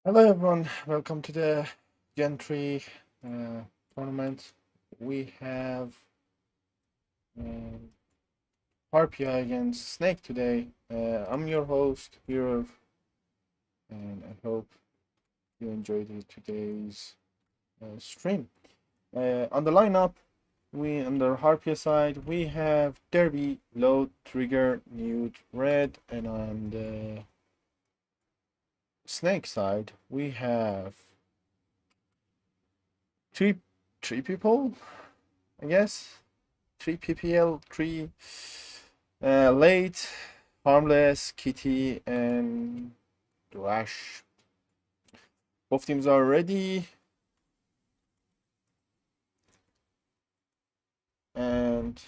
Hello everyone, welcome to the Gen 3 tournament. We have um, HARPIA against Snake today. I'm your host, Hero, and I hope you enjoyed today's stream. On the lineup, on the HARPIA side, we have Derby, Low, Trigger, Newt, Red, and on the Snake side, we have three people, I guess. 3 PPL, 3 late, harmless, Kitty, and Rash. Both teams are ready. And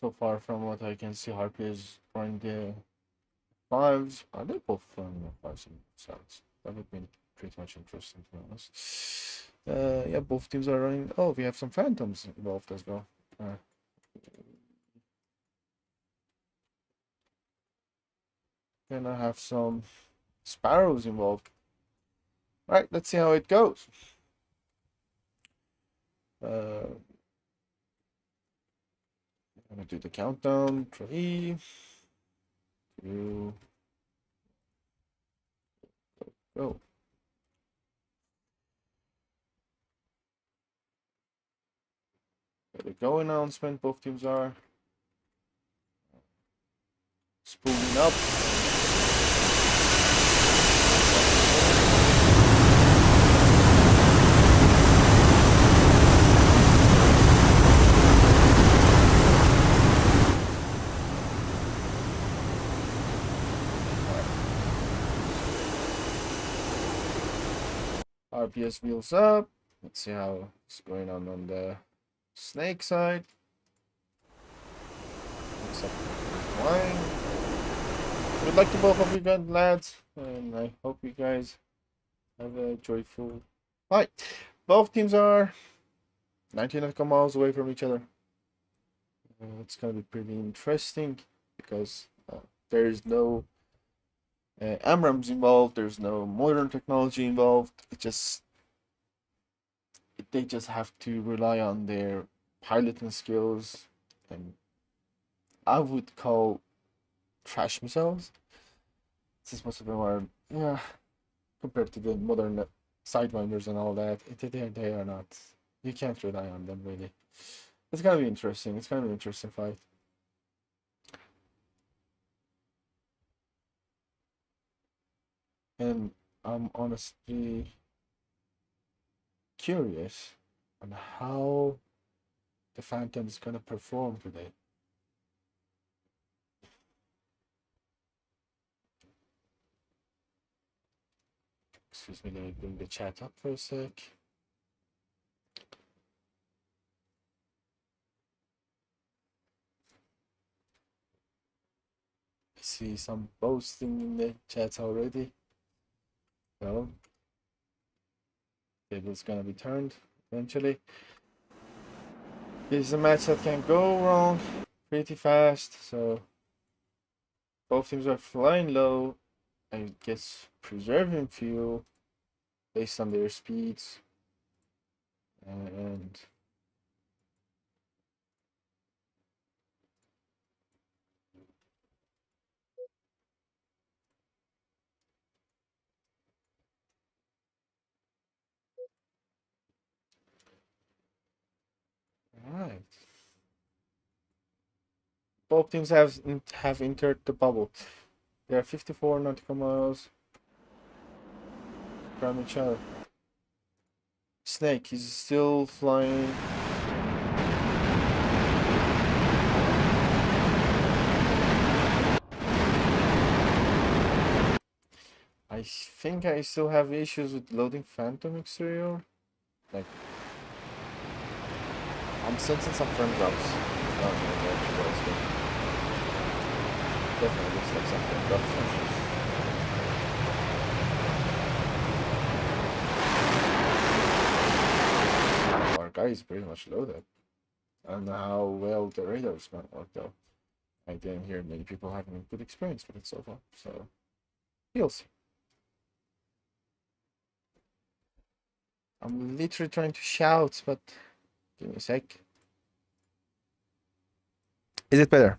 so far from what I can see, Harpy is running the fives. Are they both running the fives themselves? That would be pretty much interesting, to be honest. Yeah, both teams are running. Oh, we have some phantoms involved as well. Gonna have some sparrows involved. All right, let's see how it goes. I'm gonna do the countdown. 3, 2, go. There we go. Announcement. Both teams are spooling up. RPS wheels up. Let's see how it's going on the Snake side. Except flying. Good luck to both of you guys, lads, and I hope you guys have a joyful fight. Both teams are 19 nautical miles away from each other. It's gonna be pretty interesting because there is no AMRAMs involved. There's no modern technology involved. They just have to rely on their piloting skills, and I would call trash missiles, since most of them are, yeah, compared to the modern sidewinders and all that, they are not. You can't rely on them really. It's gonna be interesting. It's gonna be an interesting fight. And I'm honestly curious on how the Phantom is gonna perform today. Excuse me, let me bring the chat up for a sec. I see some boasting in the chat already. So, table's gonna be turned eventually. This is a match that can go wrong pretty fast, so both teams are flying low, I guess preserving fuel based on their speeds. And alright. Both teams have entered the bubble. They are 54 nautical miles from each other. Snake is still flying. I think I still have issues with loading Phantom exterior. Like, I'm sensing some frame drops. Oh no, definitely looks like some frame drops. Our guy is pretty much loaded. I don't know how well the radar is going to work though. I didn't hear many people having a good experience with it so far, so we'll see. I'm literally trying to shout, but give me a sec. Is it better?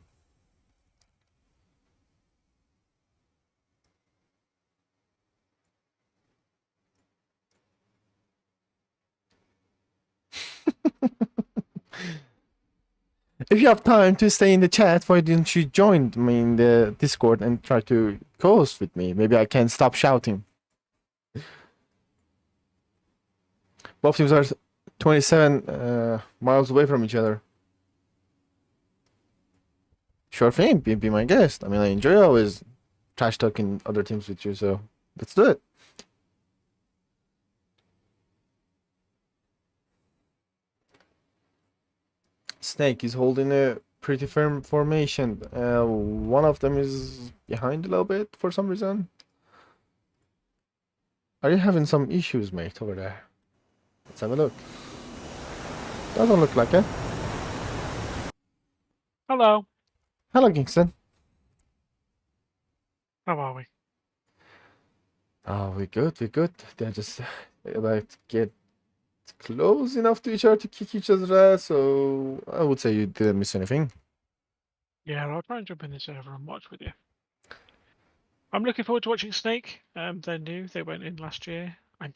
If you have time to stay in the chat, why didn't you join me in the Discord and try to co-host with me? Maybe I can stop shouting. Both teams are 27 miles away from each other. Sure thing, be my guest. I mean, I enjoy always trash talking other teams with you, so let's do it. Snake is holding a pretty firm formation. One of them is behind a little bit for some reason. Are you having some issues, mate, over there? Let's have a look. Doesn't look like it. Hello. Hello, Kingston. How are we? Oh, we're good, we're good. They're just about to get close enough to each other to kick each other's ass, so I would say you didn't miss anything. Yeah, I'll try and jump in the server and watch with you. I'm looking forward to watching Snake. They're new. They went in last year. I'm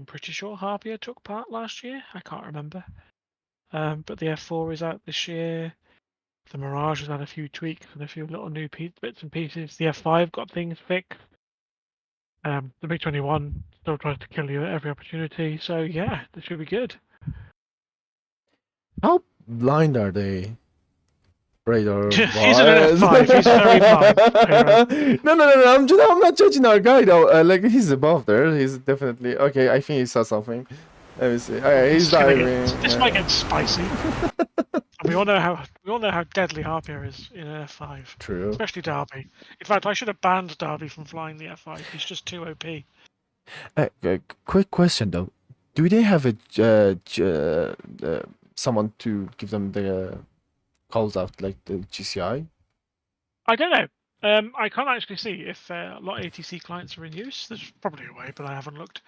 pretty sure Harpia took part last year. I can't remember. But the F4 is out this year. The Mirage has had a few tweaks and a few little new bits and pieces. The F5 got things fixed. The MiG-21 still tries to kill you at every opportunity. So yeah, this should be good. How blind are they? Radar He's an F5. He's very blind. No. I'm not judging our guy though. Like he's above there. He's definitely okay. I think he saw something. Let me see. Okay, he's diving. This might get spicy. And we all know how deadly Harpia is in an F5. True. Especially Derby. In fact, I should have banned Derby from flying the F5. He's just too OP. Quick question though. Do they have a someone to give them the calls out like the GCI? I don't know. I can't actually see if a lot of ATC clients are in use. There's probably a way, but I haven't looked.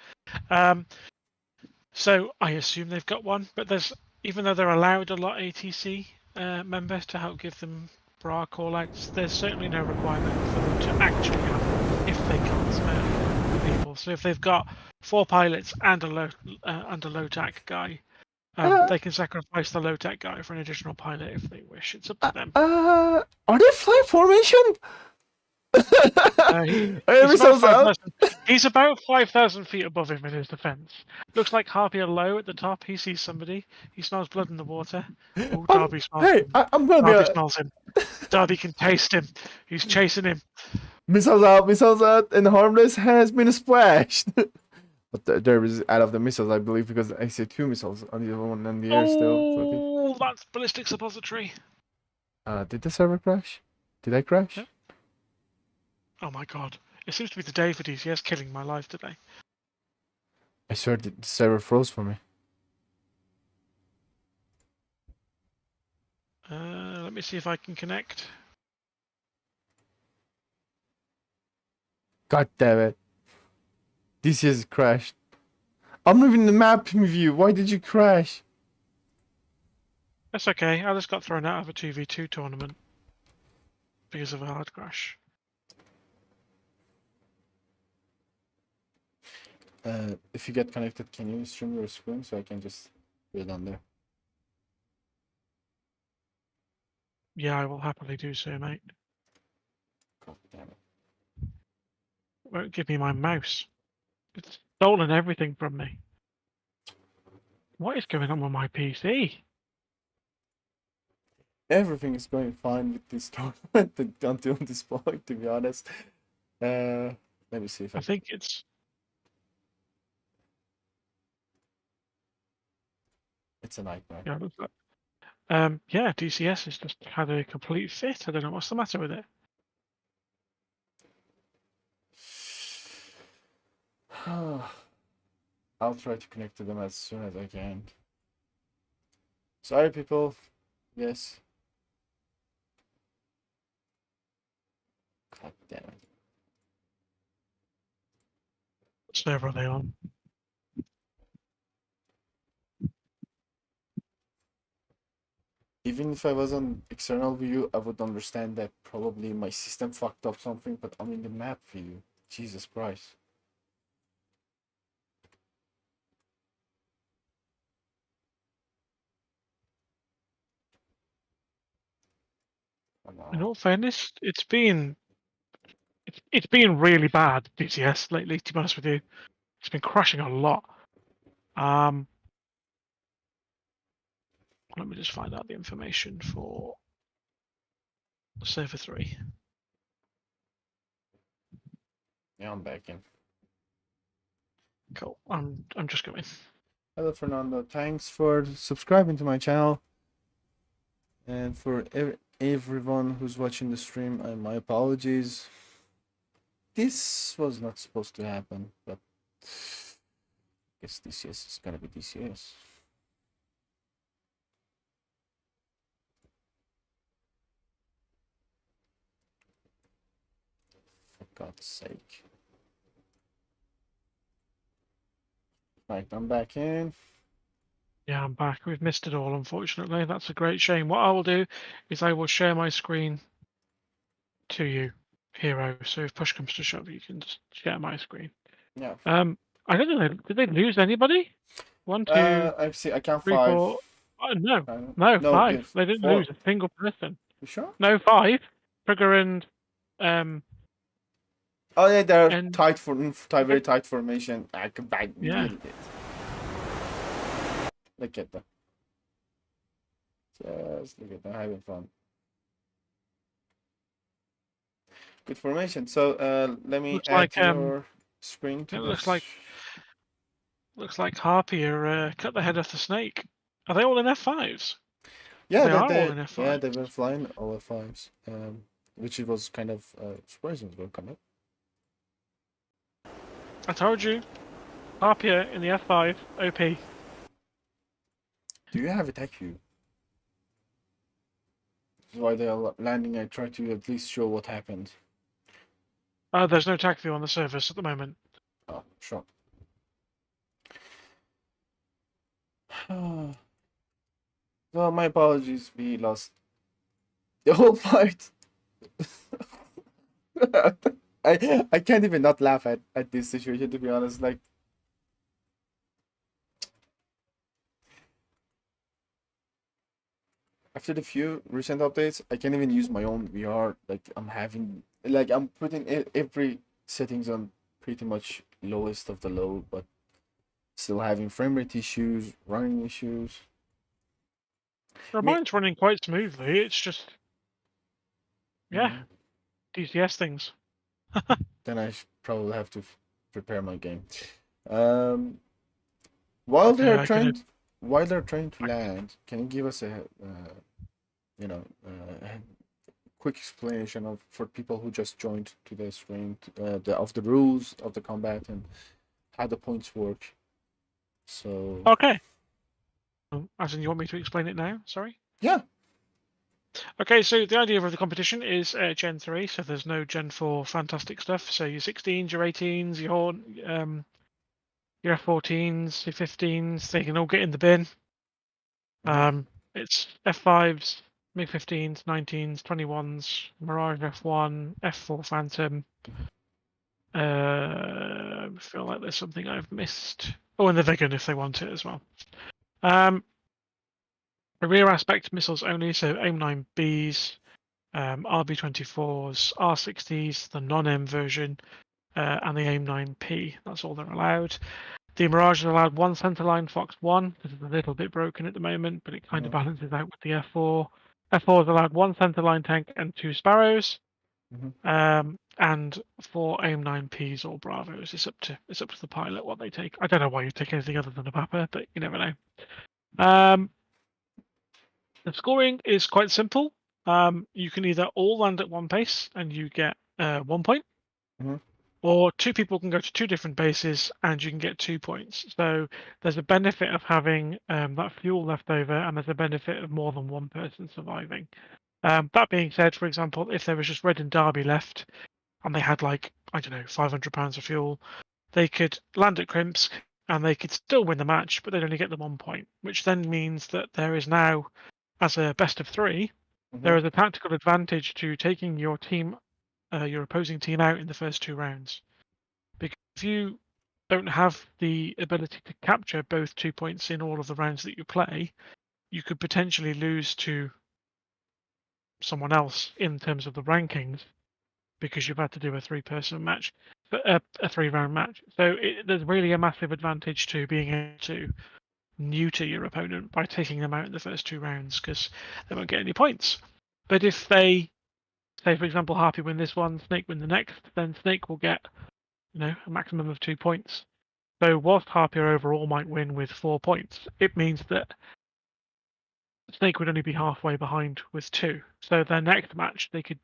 So I assume they've got one, but even though they're allowed a lot of ATC members to help give them bra callouts, there's certainly no requirement for them to actually have one if they can't spare people. So if they've got 4 pilots and a low tac guy, they can sacrifice the low tech guy for an additional pilot if they wish. It's up to them. Are they flying formation? He's about 5,000 feet above him in his defense. Looks like Harpia low at the top. He sees somebody. He smells blood in the water. Oh, Darby smells him. I'm gonna Darby smells him. Darby can taste him. He's chasing him. Missiles out, and Harmless has been splashed. But there is out of the missiles, I believe, because I see 2 missiles on the other one in the air still. Oh, that's ballistic suppository. Did the server crash? Did I crash? Yeah. Oh my god. It seems to be the day for DCS killing my life today. I swear the server froze for me. Let me see if I can connect. God damn it. DCS crashed. I'm moving the map view. Why did you crash? That's okay. I just got thrown out of a 2v2 tournament because of a hard crash. If you get connected, can you stream your screen so I can just do it on there? Yeah, I will happily do so, mate. God damn it. Won't give me my mouse. It's stolen everything from me. What is going on with my PC? Everything is going fine with this tournament until this point, to be honest. Let me see if I think it's a nightmare. yeah, yeah, DCS has just had a complete fit. I don't know what's the matter with it. I'll try to connect to them as soon as I can. Sorry, people. Yes. God damn it. What server are they on? Even if I was on external view, I would understand that probably my system fucked up something, but I'm in the map view. Jesus Christ. In all fairness, it's been really bad DCS lately. To be honest with you, it's been crashing a lot. Let me just find out the information for server 3. Yeah, I'm back in. Cool. I'm just going. Hello, Fernando. Thanks for subscribing to my channel. And for everyone who's watching the stream, my apologies. This was not supposed to happen, but I guess DCS is gonna be DCS. For God's sake. Right, I'm back in. Yeah, I'm back. We've missed it all, unfortunately. That's a great shame. What I will do is I will share my screen to you, Hero. So if push comes to shove, you can just share my screen. Yeah. I don't know. Did they lose anybody? 1, 2, I see. I count 3, 5. 4. Oh, no, No, 5. there's They didn't 4. lose a single person. You sure? No, 5. Trigger and Oh yeah, they're and tight for very tight formation. I can bang. yeah. Look at them. Just look at them having fun. Good formation. So let me Looks add like your screen to it this. looks like HARPIA cut the head off the snake. Are they all in F5s? Yeah, They are all in F5. they were flying all F5s, which it was kind of surprising as well. Come up. I told you, HARPIA in the F5 OP. Do you have attack view? This is why they are landing. I try to at least show what happened. There's no attack view on the surface at the moment. Oh, sure. Well, my apologies. We lost the whole fight. I can't even not laugh at this situation, to be honest. Like, after the few recent updates, I can't even use my own VR. Like, I'm putting every settings on pretty much lowest of the low, but still having frame rate issues, running issues. Mine's running quite smoothly. It's just, yeah, DCS things. Then I probably have to prepare my game. While they're trying to land, can you give us a quick explanation for people who just joined to the stream of the rules of the combat and how the points work? So Okay. As in, you want me to explain it now? Sorry. yeah. Okay, so the idea of the competition is Gen 3, so there's no Gen 4 fantastic stuff. So your 16s, your 18s, your F14s, your 15s, they can all get in the bin. It's F5s, MiG-15s, 19s, 21s, Mirage F1, F4 Phantom. I feel like there's something I've missed. Oh, and the Vegan if they want it as well. The rear aspect missiles only, so AIM-9Bs, RB-24s, R-60s, the non-M version, and the AIM-9P. That's all they're allowed. The Mirage is allowed one centerline Fox 1. This is a little bit broken at the moment, but it kind of balances out with the F4. F4 is allowed one centerline tank and 2 Sparrows. And for AIM-9Ps or Bravos, it's up to the pilot what they take. I don't know why you take anything other than a Papa, but you never know. The scoring is quite simple. You can either all land at one pace and you get 1 point, or two people can go to two different bases and you can get 2 points. So there's a benefit of having that fuel left over, and there's a benefit of more than one person surviving. That being said, for example, if there was just Red and Derby left and they had, like, I don't know, 500 pounds of fuel, they could land at Krimsk and they could still win the match, but they'd only get the 1 point, which then means that there is now, as a best of 3, there is a tactical advantage to taking your team, your opposing team, out in the first 2 rounds. Because if you don't have the ability to capture both 2 points in all of the rounds that you play, you could potentially lose to someone else in terms of the rankings, because you've had to do a 3-person match, a 3-round match. So there's really a massive advantage to being able to neuter your opponent by taking them out in the first 2 rounds, because they won't get any points. But if they, say for example, Harpy win this one, Snake win the next, then Snake will get, a maximum of 2 points. So whilst Harpia overall might win with 4 points, it means that Snake would only be halfway behind with 2. So their next match, they could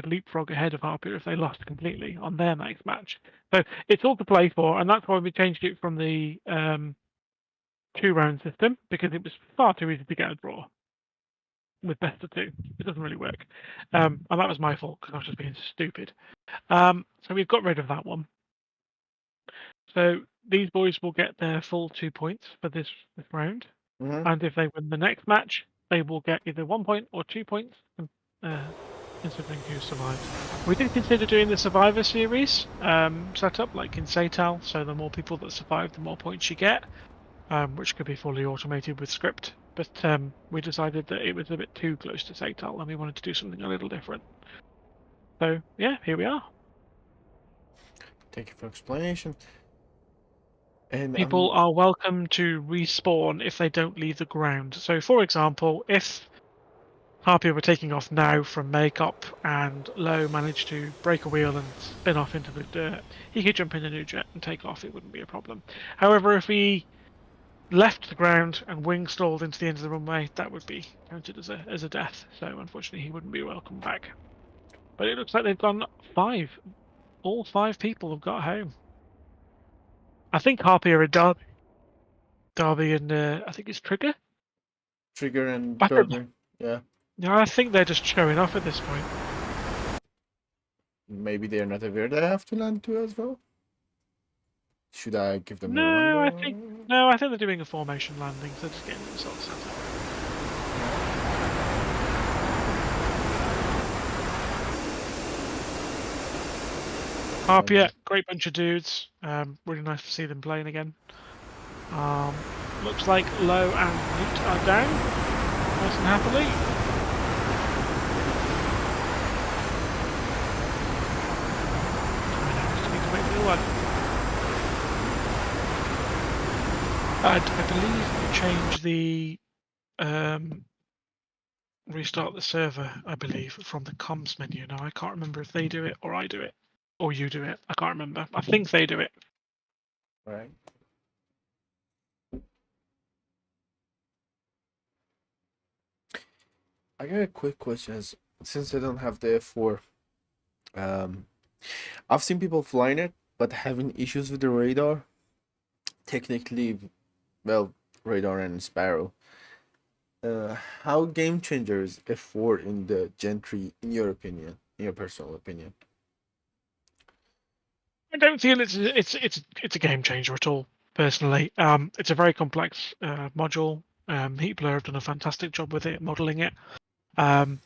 leapfrog ahead of Harpia if they lost completely on their next match. So it's all to play for, and that's why we changed it from the 2-round system, because it was far too easy to get a draw with best of 2. It doesn't really work, and that was my fault because I was just being stupid. So we've got rid of that one. So these boys will get their full 2 points for this round, and if they win the next match, they will get either 1 point or 2 points, considering who survived. We did consider doing the Survivor Series setup, like in Satal, so the more people that survive, the more points you get, which could be fully automated with script. But we decided that it was a bit too close to Satal, and we wanted to do something a little different. So yeah, here we are. Thank you for explanation. And people are welcome to respawn if they don't leave the ground. So, for example, if Harpia were taking off now from Makeup and Low managed to break a wheel and spin off into the dirt, he could jump in a new jet and take off. It wouldn't be a problem. However, if he left the ground and wing stalled into the end of the runway, that would be counted as a death. So, unfortunately, he wouldn't be welcome back. But it looks like they've gone 5. All 5 people have got home. I think Harpia and Derby and I think it's Trigger and Derby. Yeah. No, I think they're just showing off at this point. Maybe they're not aware they have to land too as well. Should I give them a No, I reminder? think they're doing a formation landing. So they're just getting themselves set up. Harpia, great bunch of dudes. Really nice to see them playing again. Looks like Low and Newt are down, nice and happily. I believe you change the restart the server, I believe, from the comms menu. Now I can't remember if they do it or I do it or you do it. I can't remember. I think they do it. Right. I got a quick question. Since I don't have the F4, I've seen people flying it, but having issues with the radar. Technically, well, radar and Sparrow. How game changer is F4 in the Gen 3, in your opinion, in your personal opinion? I don't feel it's a game changer at all. Personally, it's a very complex module. Heatblur have done a fantastic job with it, modeling it. And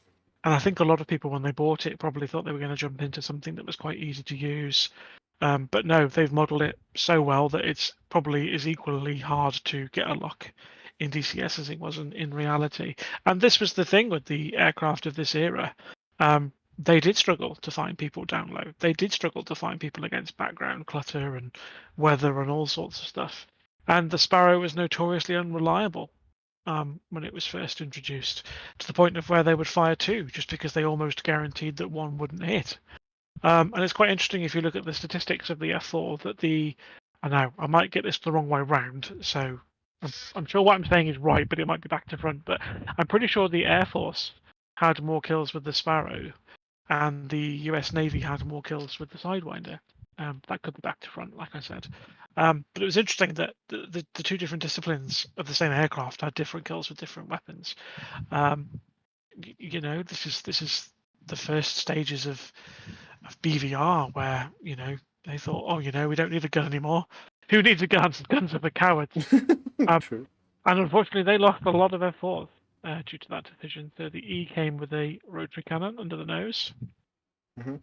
I think a lot of people, when they bought it, probably thought they were going to jump into something that was quite easy to use. But no, they've modeled it so well that it's probably is equally hard to get a lock in DCS as it was in reality. And this was the thing with the aircraft of this era. They did struggle to find people down low. They did struggle to find people against background clutter and weather and all sorts of stuff. And the Sparrow was notoriously unreliable when it was first introduced, to the point of where they would fire 2 just because they almost guaranteed that 1 wouldn't hit. And it's quite interesting if you look at the statistics of the F4 that I know I might get this the wrong way round, so I'm sure what I'm saying is right, but it might be back to front. But I'm pretty sure the Air Force had more kills with the Sparrow, and the US Navy had more kills with the Sidewinder. That could be back to front, like I said. But it was interesting that the two different disciplines of the same aircraft had different kills with different weapons. You know, this is the first stages of BVR where, you know, they thought, oh, you know, we don't need a gun anymore. Who needs a gun? Guns are for cowards. True. And unfortunately, they lost a lot of their force due to that decision. So the E came with a rotary cannon under the nose. Mhm.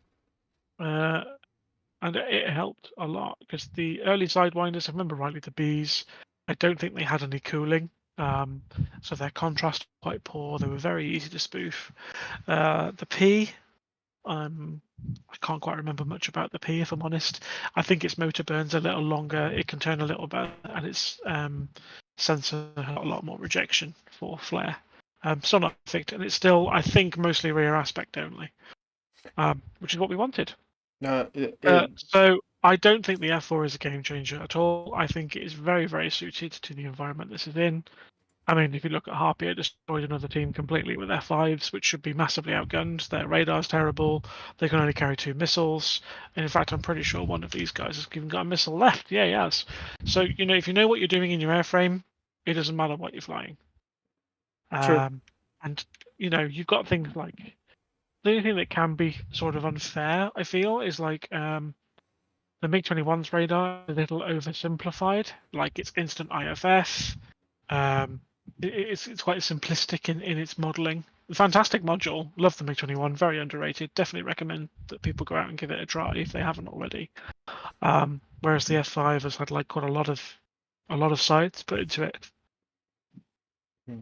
And it helped a lot because the early sidewinders, if I remember rightly, the Bs, I don't think they had any cooling. So their contrast was quite poor. They were very easy to spoof. The P, I can't quite remember much about the P, if I'm honest. I think its motor burns a little longer. It can turn a little better, and its sensor had a lot more rejection for flare. Still not perfect, and it's still, I think, mostly rear aspect only, which is what we wanted. No, So I don't think the F4 is a game changer at all. I think it is very, very suited to the environment this is in. I mean, if you look at HARPIA, it destroyed another team completely with F5s, which should be massively outgunned. Their radar's terrible. They can only carry 2 missiles. And in fact, I'm pretty sure one of these guys has even got a missile left. Yeah, he has. So, you know, if you know what you're doing in your airframe, it doesn't matter what you're flying. true. And, you know, you've got things like the only thing that can be sort of unfair, I feel, is like the MiG-21's radar is a little oversimplified. Like it's instant IFF. It's quite simplistic in its modeling. Fantastic module. Love the MiG-21. Very underrated. Definitely recommend that people go out and give it a try if they haven't already. Whereas the F5 has had like quite a lot of sides put into it. Hmm.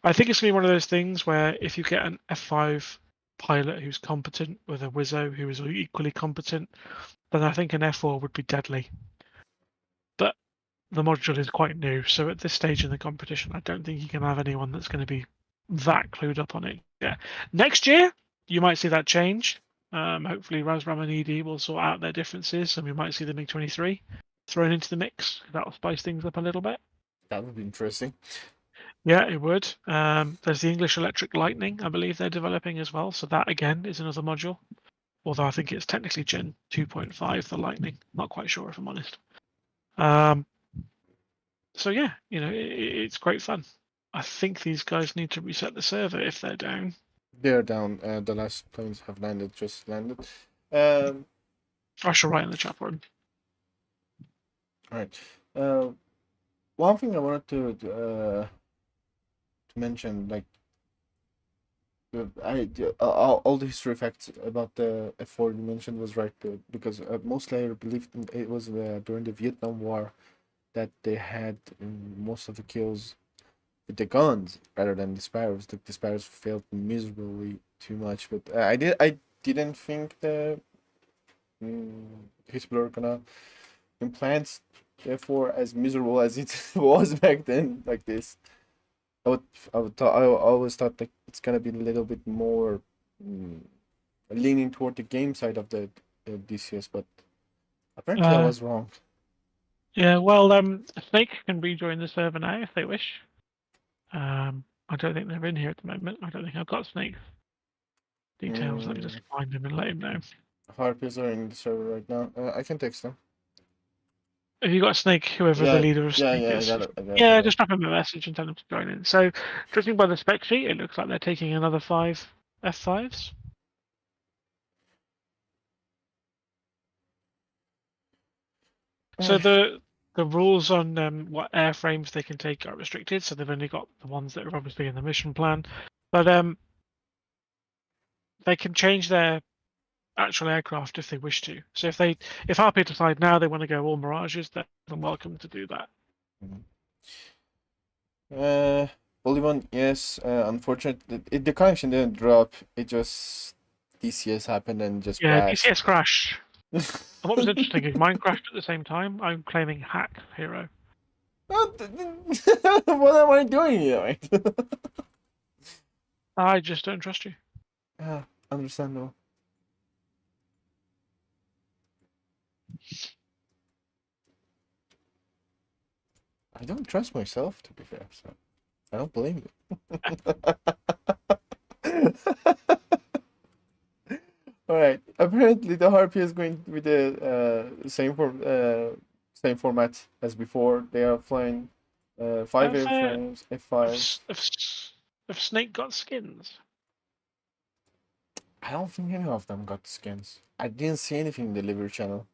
I think it's gonna be one of those things where if you get an F5 pilot who's competent with a Wizzo who is equally competent, then I think an F4 would be deadly. But the module is quite new, so at this stage in the competition, I don't think you can have anyone that's going to be that clued up on it. Yeah, next year you might see that change. Hopefully, Razram and ED will sort out their differences, and we might see the MiG-23 thrown into the mix. That'll spice things up a little bit. That would be interesting. Yeah, it would. There's the English Electric Lightning, I believe they're developing as well. So that again is another module. Although I think it's technically Gen 2.5, the Lightning. Not quite sure if I'm honest. So yeah, you know, it's great fun. I think these guys need to reset the server if they're down. They're down. The last planes have landed, just landed. Um, I shall write in the chat room. all right. One thing I wanted to mention, like, all the history facts about the F4 you mentioned was right, because mostly I believed it was during the Vietnam War that they had most of the kills with the guns rather than the sparrows. The sparrows failed miserably too much, but I didn't think the Hitler were gonna implant F4 as miserable as it was back then, like this. I always thought that it's gonna be a little bit more leaning toward the game side of the DCS, but apparently I was wrong. Yeah, well, Snake can rejoin the server now if they wish. I don't think they're in here at the moment. I don't think I've got Snake's details. Let me just find him and let him know. HARPIAs are in the server right now. I can text them. Have you got Snake, whoever the leader of Snake is? I got it. Yeah, just drop him a message and tell him to join in. So, judging by the spec sheet, it looks like they're taking another 5 F5s. So the rules on what airframes they can take are restricted. So they've only got the ones that are obviously in the mission plan, but they can change their actual aircraft if they wish to. So if HARPIA decide now they want to go all Mirages, they're welcome to do that. Polygon, yes. Unfortunately, the connection didn't drop. It just DCS happened and just crashed. DCS crash. And what was interesting is mine crashed at the same time. I'm claiming hack hero. What am I doing here? I just don't trust you. Yeah, understandable. I don't trust myself, to be fair, so I don't blame you. All right. apparently the Harpy is going with the same format as before. They are flying 5 Have, airframes, have, F5s. S- have, S- have Snake got skins? I don't think any of them got skins. I didn't see anything in the livery channel.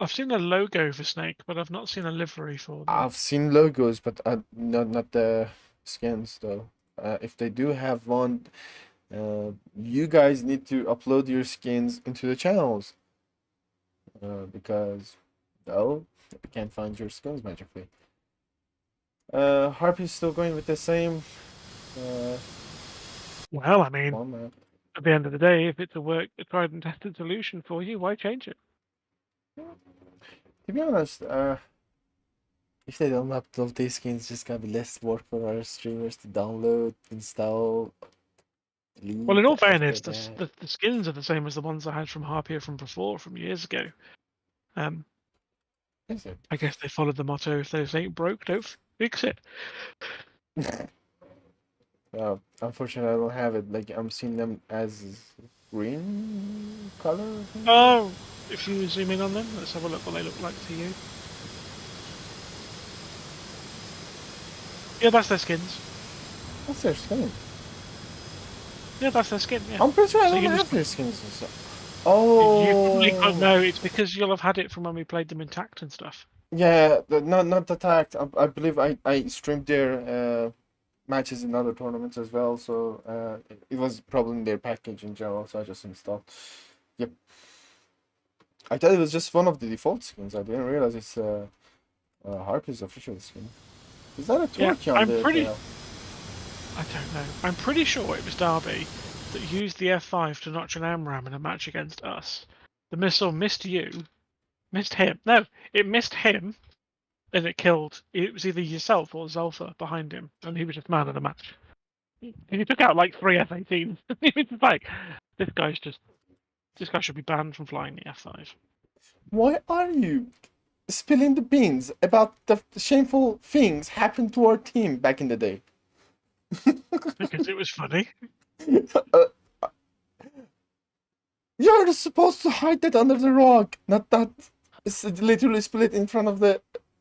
I've seen a logo for Snake, but I've not seen a livery for them. I've seen logos, but not the skins though. If they do have one, you guys need to upload your skins into the channels because no, we can't find your skins magically. Harpy's still going with the same Well, I mean, format. at the end of the day, if it's a tried and tested solution for you, why change it? To be honest, if they don't upload these skins, it's just gonna be less work for our streamers to download, install, Well, in delete all after fairness, that. the skins are the same as the ones I had from Harpia from before, from years ago. Is it? I guess they followed the motto: if this ain't broke, don't fix it. Unfortunately, I don't have it. Like, I'm seeing them as green color, I think. Oh, if you zoom in on them, let's have a look what they look like to you. Yeah, that's their skins. What's their skin? Yeah, that's their skin. Yeah. I'm pretty sure I So don't you have must, their skins. And stuff. you probably can't Oh, know. It's because you'll have had it from when we played them intact and stuff. yeah, not attacked. I believe I streamed their matches in other tournaments as well, so it was probably in their package in general, so I just installed. Yep. I thought it was just one of the default skins. I didn't realize it's Harpy's official skin. Is that a Yeah, Turkey on I'm the pretty. tail? I don't know. I'm pretty sure it was Derby that used the F5 to notch an AMRAM in a match against us. The missile missed you, missed him. No, it missed him, and it killed. It was either yourself or Zolfa behind him, and he was just man of the match. He took out like 3 F-18s. He was just like, this guy should be banned from flying the F5 Why are you spilling the beans about the shameful things happened to our team back in the day? because it was funny. Uh, You're supposed to hide that under the rug, not that it's literally split in front of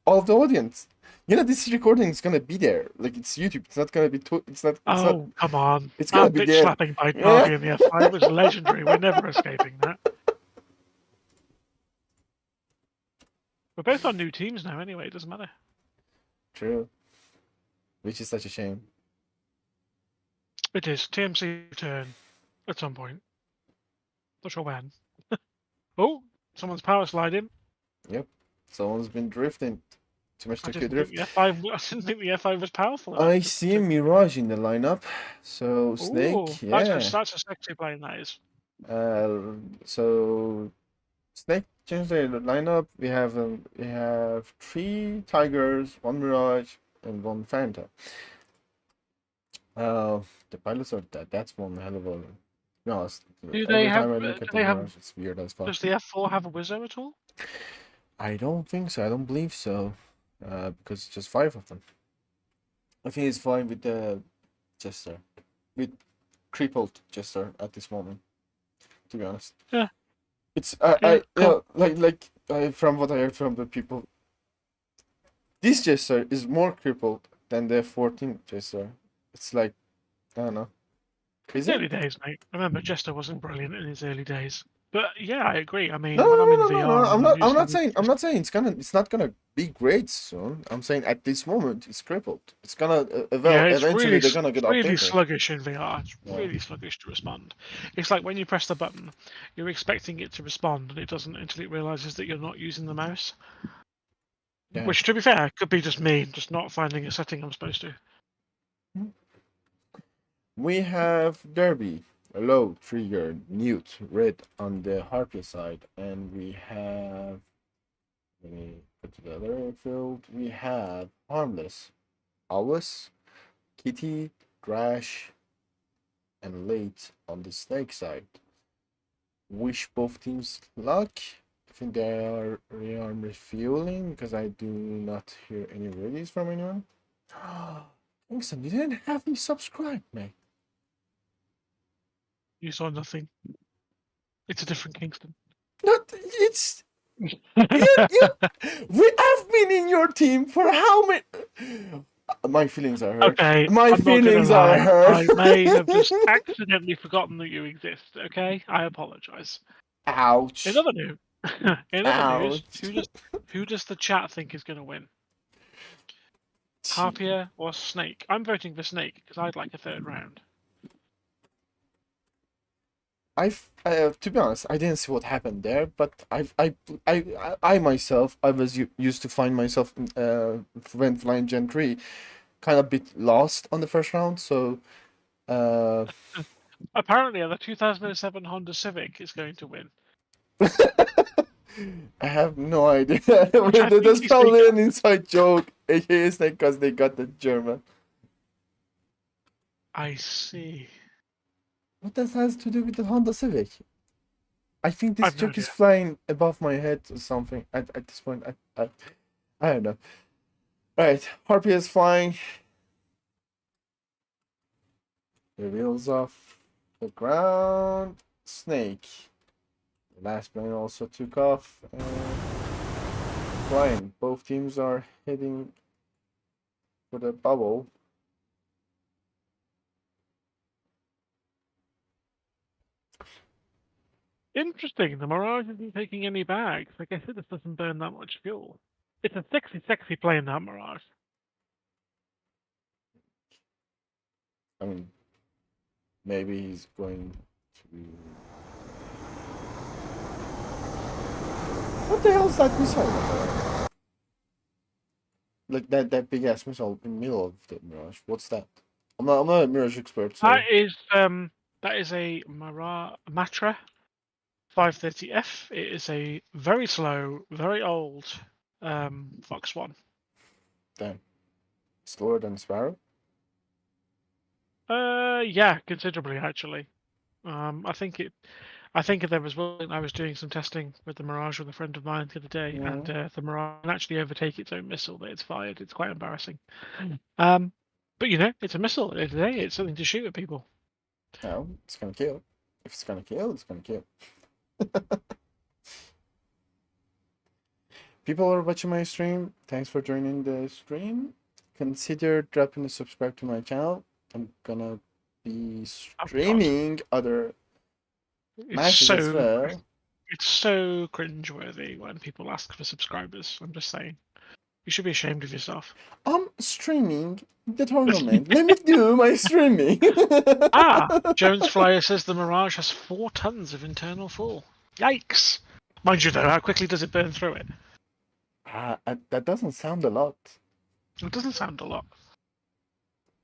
all of the audience. You know this recording is gonna be there, like it's YouTube. It's not gonna be. It's not. It's not. Oh, come on. It's gonna That be bitch there. slapping by Yeah. Derby in the F5 was legendary. We're never escaping that. We're both on new teams now anyway, it doesn't matter. True. Which is such a shame. It is. TMC return at some point. Not sure when. Oh, someone's power sliding. Yep. Someone's been drifting. Too much I Tokyo didn't think drift. the F5. I didn't think the F5 was powerful enough. I see a Mirage in the lineup. So Snake, Ooh, yeah. that's a sexy plane. That is. So Snake changed their lineup. We have 3 Tigers, 1 Mirage, and 1 Phantom. The pilots are that's one hell of a. No, Do they every have? time I Do look at the they have? Mirage, it's weird as fuck. Does the F4 have a Wizzo at all? I don't think so. I don't believe so. Because it's just 5 of them. I think it's fine with the Jester, with crippled Jester at this moment. To be honest. Yeah. It's Yeah. Cool. from what I heard from the people, this Jester is more crippled than the 14th Jester. It's like, I don't know. Is it? Early days, mate. Remember, Jester wasn't brilliant in his early days. But yeah, I agree. I mean, No, when I'm no, in no, no, no. VR and I'm I'm using not saying. I'm not saying it's not gonna be great soon. I'm saying at this moment it's crippled. It's gonna yeah, it's eventually really, they're gonna get really updated. sluggish in VR. It's Yeah. really sluggish to respond. It's like when you press the button, you're expecting it to respond, and it doesn't until it realizes that you're not using the mouse. Yeah. Which, to be fair, could be just me, just not finding a setting I'm supposed to. We have Derby, low trigger, Newt, red on the Harpia side, and we have. Let me put together airfield. We have Harmless, Alice, Kitty, Crash, and Late on the Snake side. Wish both teams luck. I think they are rearm refueling because I do not hear any readies from anyone. Kingston, you didn't have me subscribe, mate. You saw nothing. It's a different Kingston. Not, it's I've been in your team for how many? My feelings are hurt. Okay, My I'm not gonna feelings are lie. hurt. I may have just accidentally forgotten that you exist. Okay, I apologise. In Ouch. other news, in other news, Ouch. who does the chat think is going to win? Gee. Harpia or Snake? I'm voting for Snake because I'd like a third round. To be honest, I didn't see what happened there, but I myself, I was used to find myself when flying Gen 3 kind of bit lost on the first round, so Apparently, the 2007 Honda Civic is going to win, I have no idea. which I think That's is big. probably an inside joke, aka Snake, because they got the German. I see. What that has to do with the Honda Civic? I think this I've no joke is idea. flying above my head or something. At this point, I don't know. Right, Harpy is flying. The wheels off the ground. Snake. The last plane also took off. And flying. Both teams are heading for the bubble. Interesting. The Mirage isn't taking any bags. I guess it just doesn't burn that much fuel. It's a sexy, sexy plane, that Mirage. I mean, maybe he's going to. What the hell is that missile? Like that big ass missile in the middle of the Mirage. What's that? I'm not a Mirage expert, so. That is a Matra 530F. It is a very slow, very old Fox One. Damn. Slower than Sparrow? Yeah, considerably actually. I think there was one. I was doing some testing with the Mirage with a friend of mine the other day, and the Mirage can actually overtake its own missile that it's fired. It's quite embarrassing. But you know, it's a missile. At the end of the day, it's something to shoot at people. No, it's gonna kill. If it's gonna kill, it's gonna kill. People are watching my stream. Thanks for joining the stream. Consider dropping a subscribe to my channel. I'm gonna be streaming other matches as well. It's so cringeworthy when people ask for subscribers. I'm just saying. You should be ashamed of yourself. I'm streaming the tournament. Let me do my streaming. Jones Flyer says the Mirage has 4 tons of internal fuel. Yikes! Mind you, though, how quickly does it burn through it? That doesn't sound a lot. It doesn't sound a lot.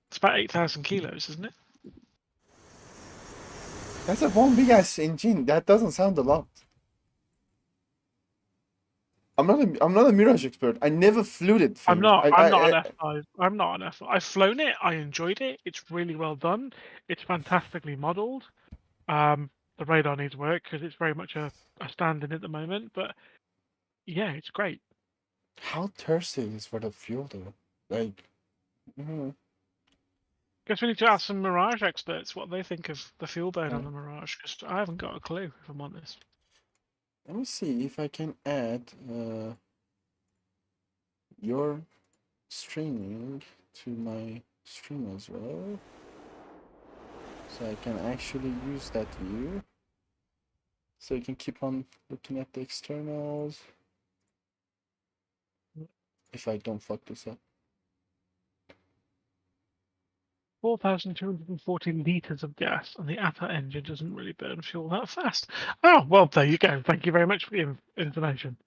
It's about 8,000 kilos, isn't it? That's a one big ass engine. That doesn't sound a lot. I'm not a Mirage expert. I never flew it. I'm not an F5. I'm not an F5. I've flown it. I enjoyed it. It's really well done. It's fantastically modelled. The radar needs work because it's very much a stand-in at the moment. But yeah, it's great. How thirsty it is for the fuel though? Like, Guess we need to ask some Mirage experts what they think of the fuel burn on the Mirage, because I haven't got a clue, if I'm honest. Let me see if I can add your streaming to my stream as well. So I can actually use that view. So you can keep on looking at the externals. If I don't fuck this up. 4,240 litres of gas, and the APA engine doesn't really burn fuel that fast. Oh, well, there you go. Thank you very much for the information.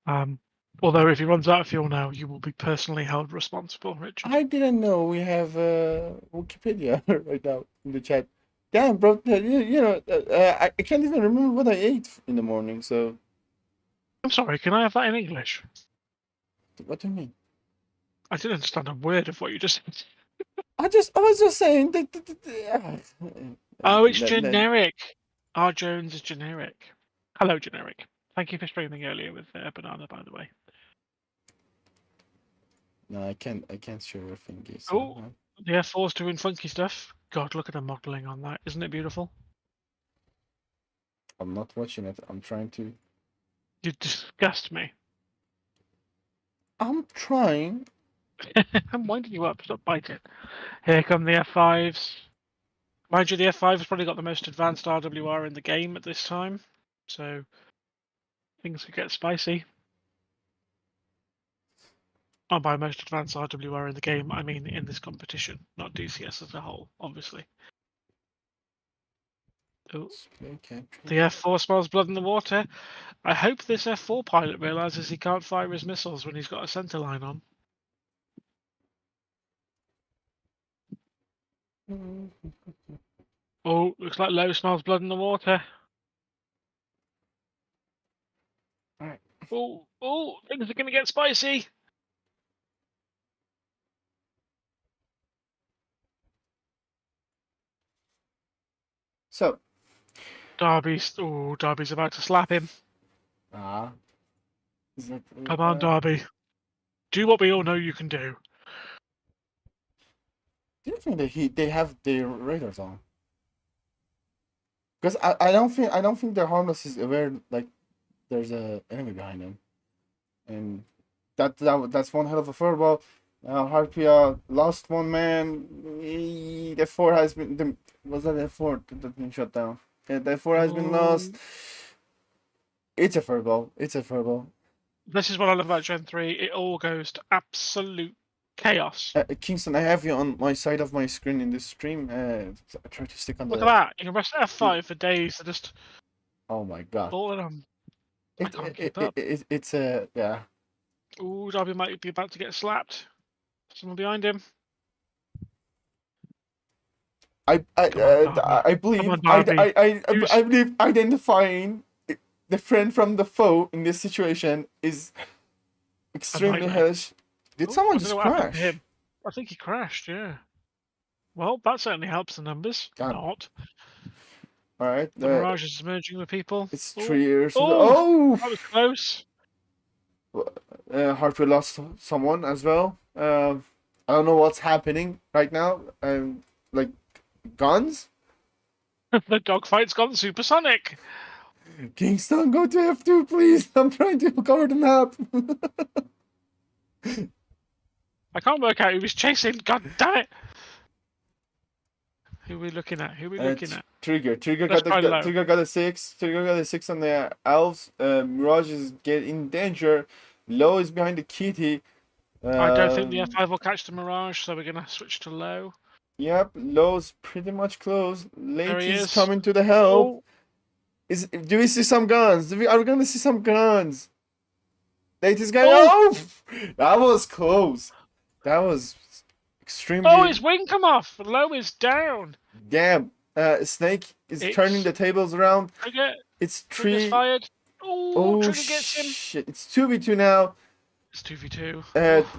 Although if he runs out of fuel now, you will be personally held responsible, Richard. I didn't know we have Wikipedia right now in the chat. Damn, bro, I can't even remember what I ate in the morning, so... I'm sorry, can I have that in English? What do you mean? I didn't understand a word of what you just said. I was just saying that... Oh, it's generic. R. Jones is generic. Hello, generic. Thank you for streaming earlier with Banana, by the way. No, I can't show your fingers. Oh, the F4's doing funky stuff. God, look at the modelling on that. Isn't it beautiful? I'm not watching it. I'm trying to. You disgust me. I'm trying. I'm winding you up. Stop biting. Here come the F5s. Mind you, the F5 has probably got the most advanced RWR in the game at this time, so things could get spicy. Oh, by most advanced RWR in the game, I mean in this competition, not DCS as a whole, obviously. Oh, the F4 smells blood in the water. I hope this F4 pilot realizes he can't fire his missiles when he's got a center line on. Oh, looks like Low smells blood in the water. Alright. Oh, things are going to get spicy. So. Darby's about to slap him. Is that, Come on, Darby. Do what we all know you can do. Do you think they have their radars on? Because I don't think their harmless is aware like there's a enemy behind them, and that's one hell of a furball. Harpia lost one man. The four has been was that the four that been shut down? Yeah, the four has been lost. It's a furball. It's a furball. This is what I love about Gen 3. It all goes to absolute chaos. Kingston, I have you on my side of my screen in this stream. I try to stick on Look at that. You can press F5 for days. They're just. Oh my god. Balling on. I can't keep up. It's yeah. Ooh, Darby might be about to get slapped. Someone behind him. I believe I believe identifying the friend from the foe in this situation is extremely hellish. Did someone just crash? I think he crashed, yeah. Well, that certainly helps the numbers. Not. Alright. The Mirage is merging with people. It's 3 years. Oh! That was close. Harpia lost someone as well. I don't know what's happening right now. Like guns? The dogfight's gone supersonic. Kingston, go to F2, please. I'm trying to cover the map. I can't work out who was chasing. God damn it! Who are we looking at? Trigger. Trigger got a 6. Trigger got a 6 on the elves. Mirage is in danger. Low is behind the kitty. I don't think the F5 will catch the Mirage, so we're gonna switch to Low. Yep, Low's pretty much close. Late is coming to the help. Do we see some guns? Are we gonna see some guns? Late is going. Oh, that was close. That was extremely. Oh, his wing come off. Low is down. Damn. Snake is turning the tables around. Trigger. It's 3. Fired. Oh, Trigger gets him. Shit. It's 2v2 now. It's 2v2.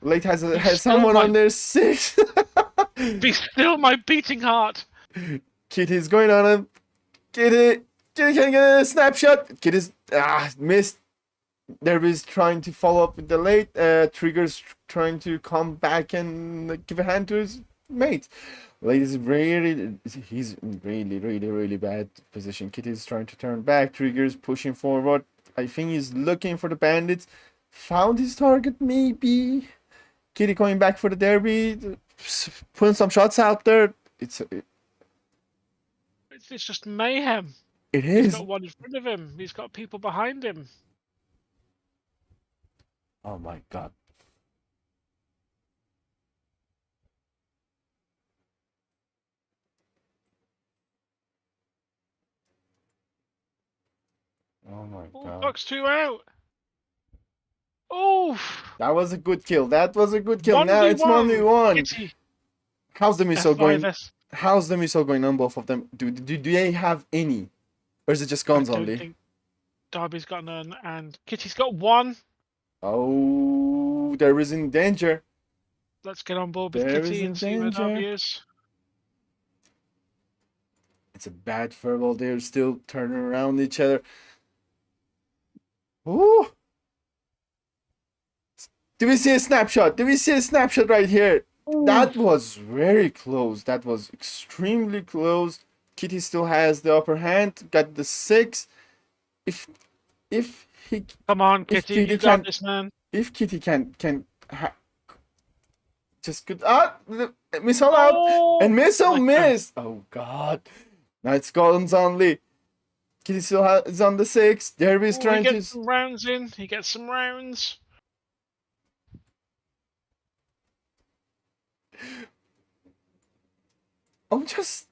Late has someone on their 6. Be still my beating heart. Kitty's going on him. Kitty can get a snapshot. Kitty's missed. Derby's trying to follow up with the Late. Trigger's trying to come back and give a hand to his mate. Late is he's in really bad position. Kitty's trying to turn back. Trigger's pushing forward. I think he's looking for the bandits. Found his target, maybe. Kitty coming back for the Derby. Putting some shots out there. It's just mayhem. It is. He's got one in front of him. He's got people behind him. Oh my god. Oh my god. Box 2 out. Oh. That was a good kill. Now it's 1v1. How's the missile going? How's the missile going on both of them? Do they have any? Or is it just guns only? Think Darby's got none and Kitty's got one. Oh, there is in danger. Let's get on board with Kitty and see where Darby is. It's a bad furball. They're still turning around each other. Ooh. Do we see a snapshot? Do we see a snapshot right here? Ooh. That was very close. That was extremely close. Kitty still has the upper hand. Got the 6. If he Come on, if Kitty, Kitty you got can this, man. if Kitty can just good. The missile out and missile Nice try. missed. Oh God! Now it's guns only. Kitty still is on the 6. Derby is He trying to. gets some rounds in. He gets some rounds. I'm just.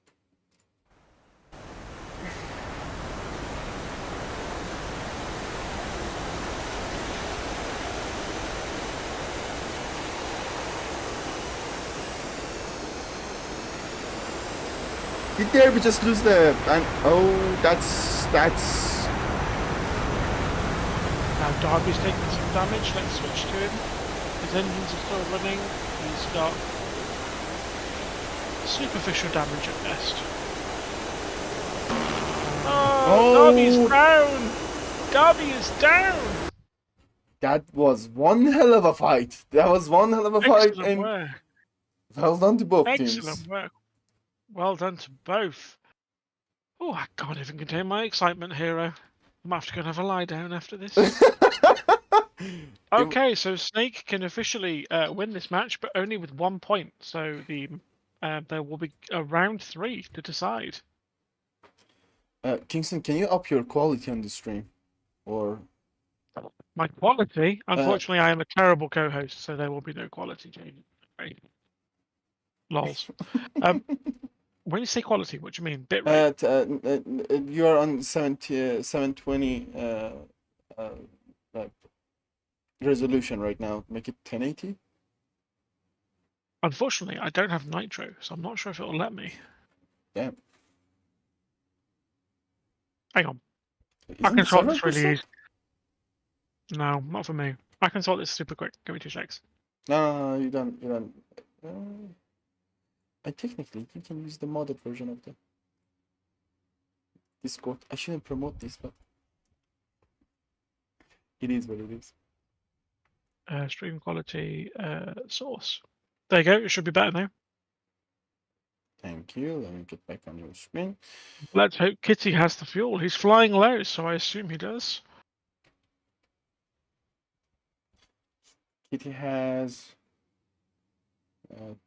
Did Derby just lose the? And oh, that's. Now Darby's taking some damage. Let's switch to him. His engines are still running. He's got superficial damage at best. Oh, Darby's down! Darby is down! That was one hell of a fight. That was one hell of a fight, Excellent and work. well done to both Excellent teams. work. Well done to both. Oh, I can't even contain my excitement, Hero. I'm going to have to go and have a lie down after this. Okay, so Snake can officially win this match, but only with 1 point. So there will be a round 3 to decide. Kingston, can you up your quality on the stream, or? My quality? Unfortunately, I am a terrible co-host, so there will be no quality change. Right. Lols. When you say quality, what do you mean? Bitrate? You are on 720 resolution right now. Make it 1080. Unfortunately, I don't have Nitro, so I'm not sure if it will let me. Damn. Hang on. I Isn't can the sort server this really stuck? easy. No, not for me. I can sort this super quick. Give me 2 seconds. No, you don't. You don't. Technically, you can use the modded version of the Discord. I shouldn't promote this, but it is what it is. Stream quality source. There you go. It should be better now. Thank you. Let me get back on your screen. Let's hope Kitty has the fuel. He's flying low, so I assume he does. Kitty has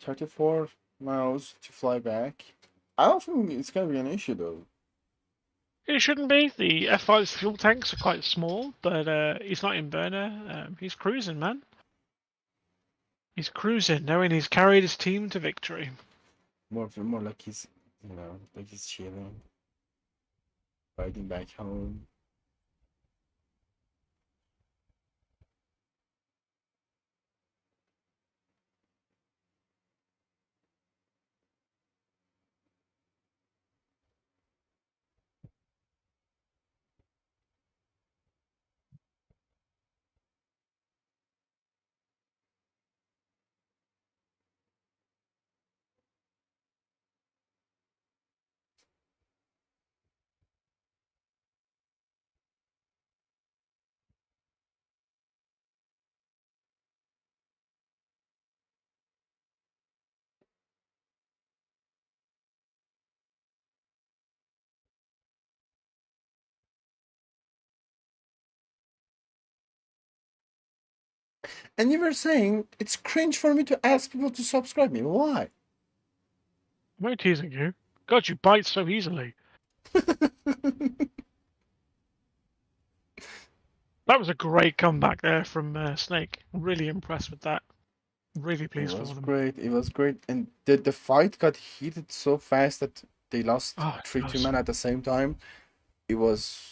34 miles to fly back. I don't think it's gonna be an issue though. It shouldn't be. The F5's fuel tanks are quite small, but he's not in burner. He's cruising, man. He's cruising, knowing he's carried his team to victory. More like he's, like he's chilling, riding back home. And you were saying it's cringe for me to ask people to subscribe me. Why? I'm only teasing you. God, you bite so easily. That was a great comeback there from Snake. Really impressed with that. Really pleased for them. It was great. It was great, and the fight got heated so fast that they lost 3-2 men at the same time. It was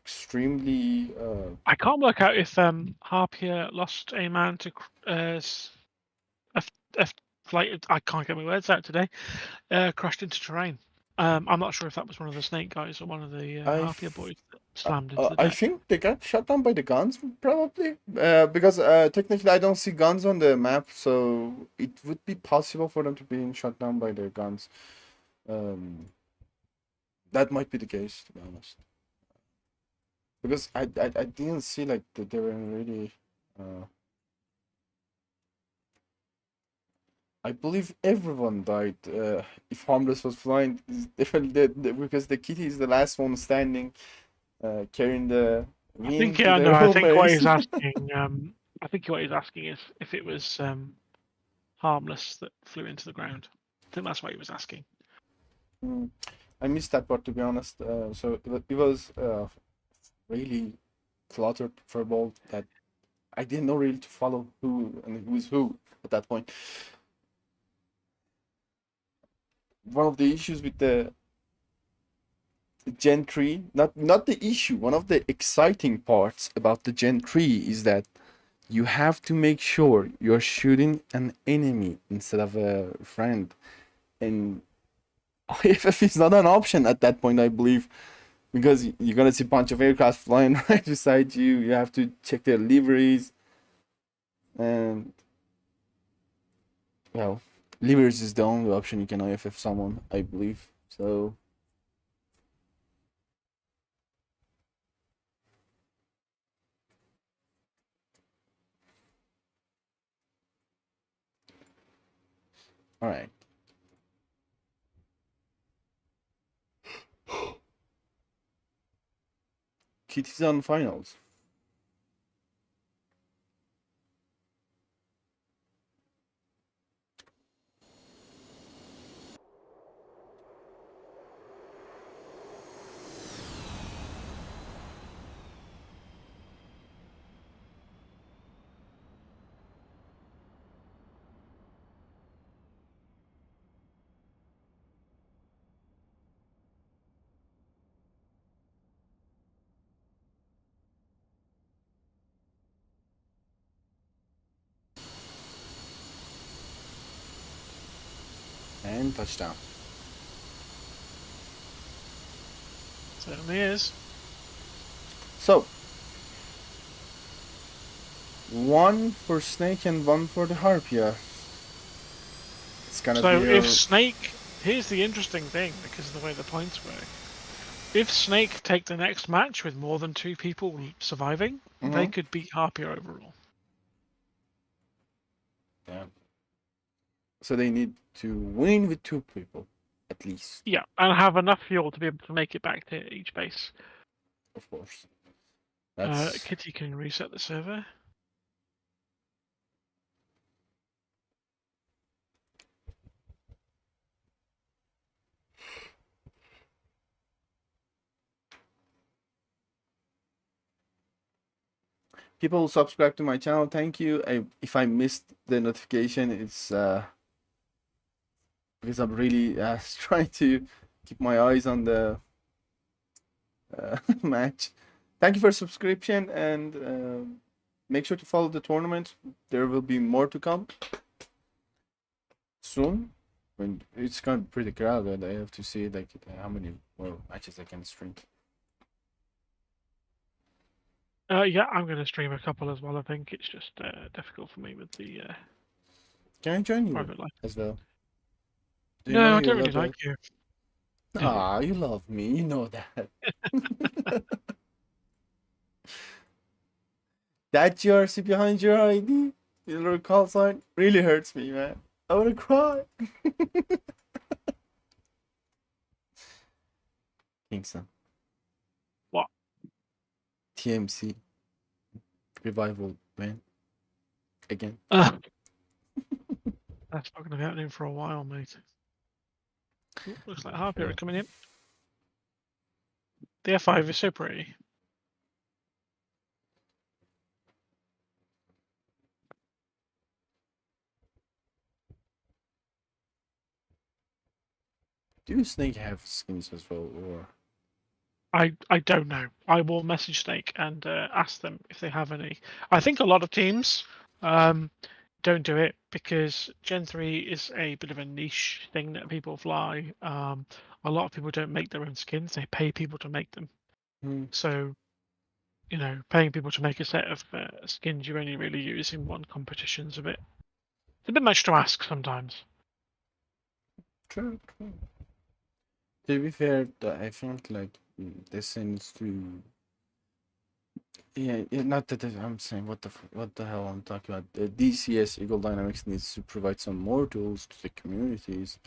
extremely. I can't work out if Harpia lost a man to flight. I can't get my words out today. Crashed into terrain. I'm not sure if that was one of the Snake guys or one of the Harpia boys that slammed into the deck. I think they got shot down by the guns, probably. Because technically I don't see guns on the map, so it would be possible for them to be shot down by their guns. That might be the case, to be honest. Because I didn't see like that they were really. I believe everyone died. If Harmless was flying, it's definitely dead because the kitty is the last one standing, carrying the I think, win to yeah, their no, I home think what base. he's asking, I think what he's asking is if it was harmless that flew into the ground. I think that's what he was asking. Mm, I missed that part to be honest. So it was really cluttered for ball that I didn't know really to follow who and who is who at that point. One of the issues with the Gen 3, not the issue, one of the exciting parts about the Gen 3 is that you have to make sure you're shooting an enemy instead of a friend. And IFF is not an option at that point, I believe, because you're gonna see a bunch of aircraft flying right beside you. You have to check their liveries, and well, liveries is the only option you can IFF someone, I believe. So all right. Kitty's on finals. And touchdown. Certainly is. So, one for Snake and one for the Harpia. It's gonna So be if a Snake, here's the interesting thing because of the way the points work. If Snake take the next match with more than 2 people surviving, they mm-hmm. could beat Harpia overall. Yeah. So they need to win with 2 people, at least, Yeah, and have enough fuel to be able to make it back to each base. of course. That's Kitty can reset the server. people subscribe to my channel. Thank you. If I missed the notification, it's because I'm really trying to keep my eyes on the match. Thank you for subscription and make sure to follow the tournament. There will be more to come soon. When it's gonna be pretty crowded, I have to see like how many more matches I can stream. Yeah, I'm going to stream a couple as well. I think it's just difficult for me with the Can I join you private life. as well? Do you know No, I you don't really love like that? you. Ah, you love me. You know that. That jersey behind your ID, your little call sign, really hurts me, man. I wanna cry. Kingston. What? TMC. Revival, man. Again. That's not going to be happening for a while, mate. Ooh, looks like Harpia are coming in. The F5 is so pretty. Do Snake have skins as well, or I don't know. I will message Snake and ask them if they have any. I think a lot of teams don't do it because Gen 3 is a bit of a niche thing that people fly. A lot of people don't make their own skins; they pay people to make them. So, you know, paying people to make a set of skins you only really use in one competition is it's a bit much to ask sometimes. True. To be fair, I felt like this seems to Yeah, not that I'm saying what the hell I'm talking about. The DCS Eagle Dynamics needs to provide some more tools to the communities.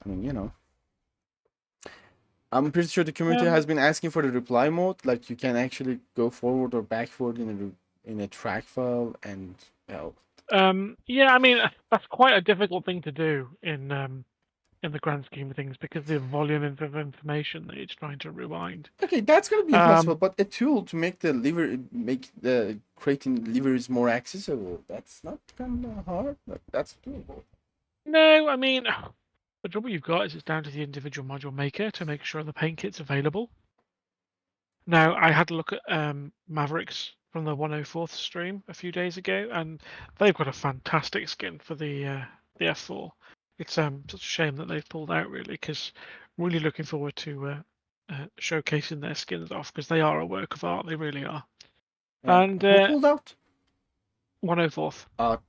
I mean, I'm pretty sure the community has been asking for the reply mode, like you can actually go forward or backward in a track file, and Yeah, I mean that's quite a difficult thing to do in the grand scheme of things because the volume of information that it's trying to rewind. okay, that's gonna be impossible. But a tool to make make the creating levers more accessible, that's not kind of hard. That's doable. No, I mean the trouble you've got is it's down to the individual module maker to make sure the paint kit's available. Now, I had a look at Mavericks from the 104th stream a few days ago, and they've got a fantastic skin for the F4. It's such a shame that they've pulled out, really, because really looking forward to showcasing their skins off, because they are a work of art. They really are. And Who pulled out? 104th.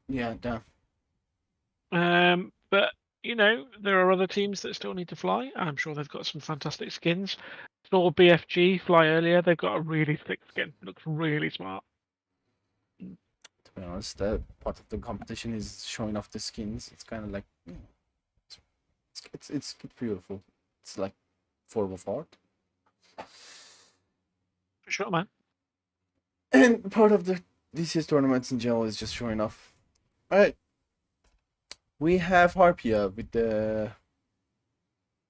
Yeah, damn. But there are other teams that still need to fly. I'm sure they've got some fantastic skins. Saw BFG fly earlier. They've got a really thick skin. It looks really smart. To be honest, that part of the competition is showing off the skins. It's kind of like, it's beautiful. It's like form of art. For sure, man. And part of the DCS tournaments in general is just showing off. All right, we have Harpia with the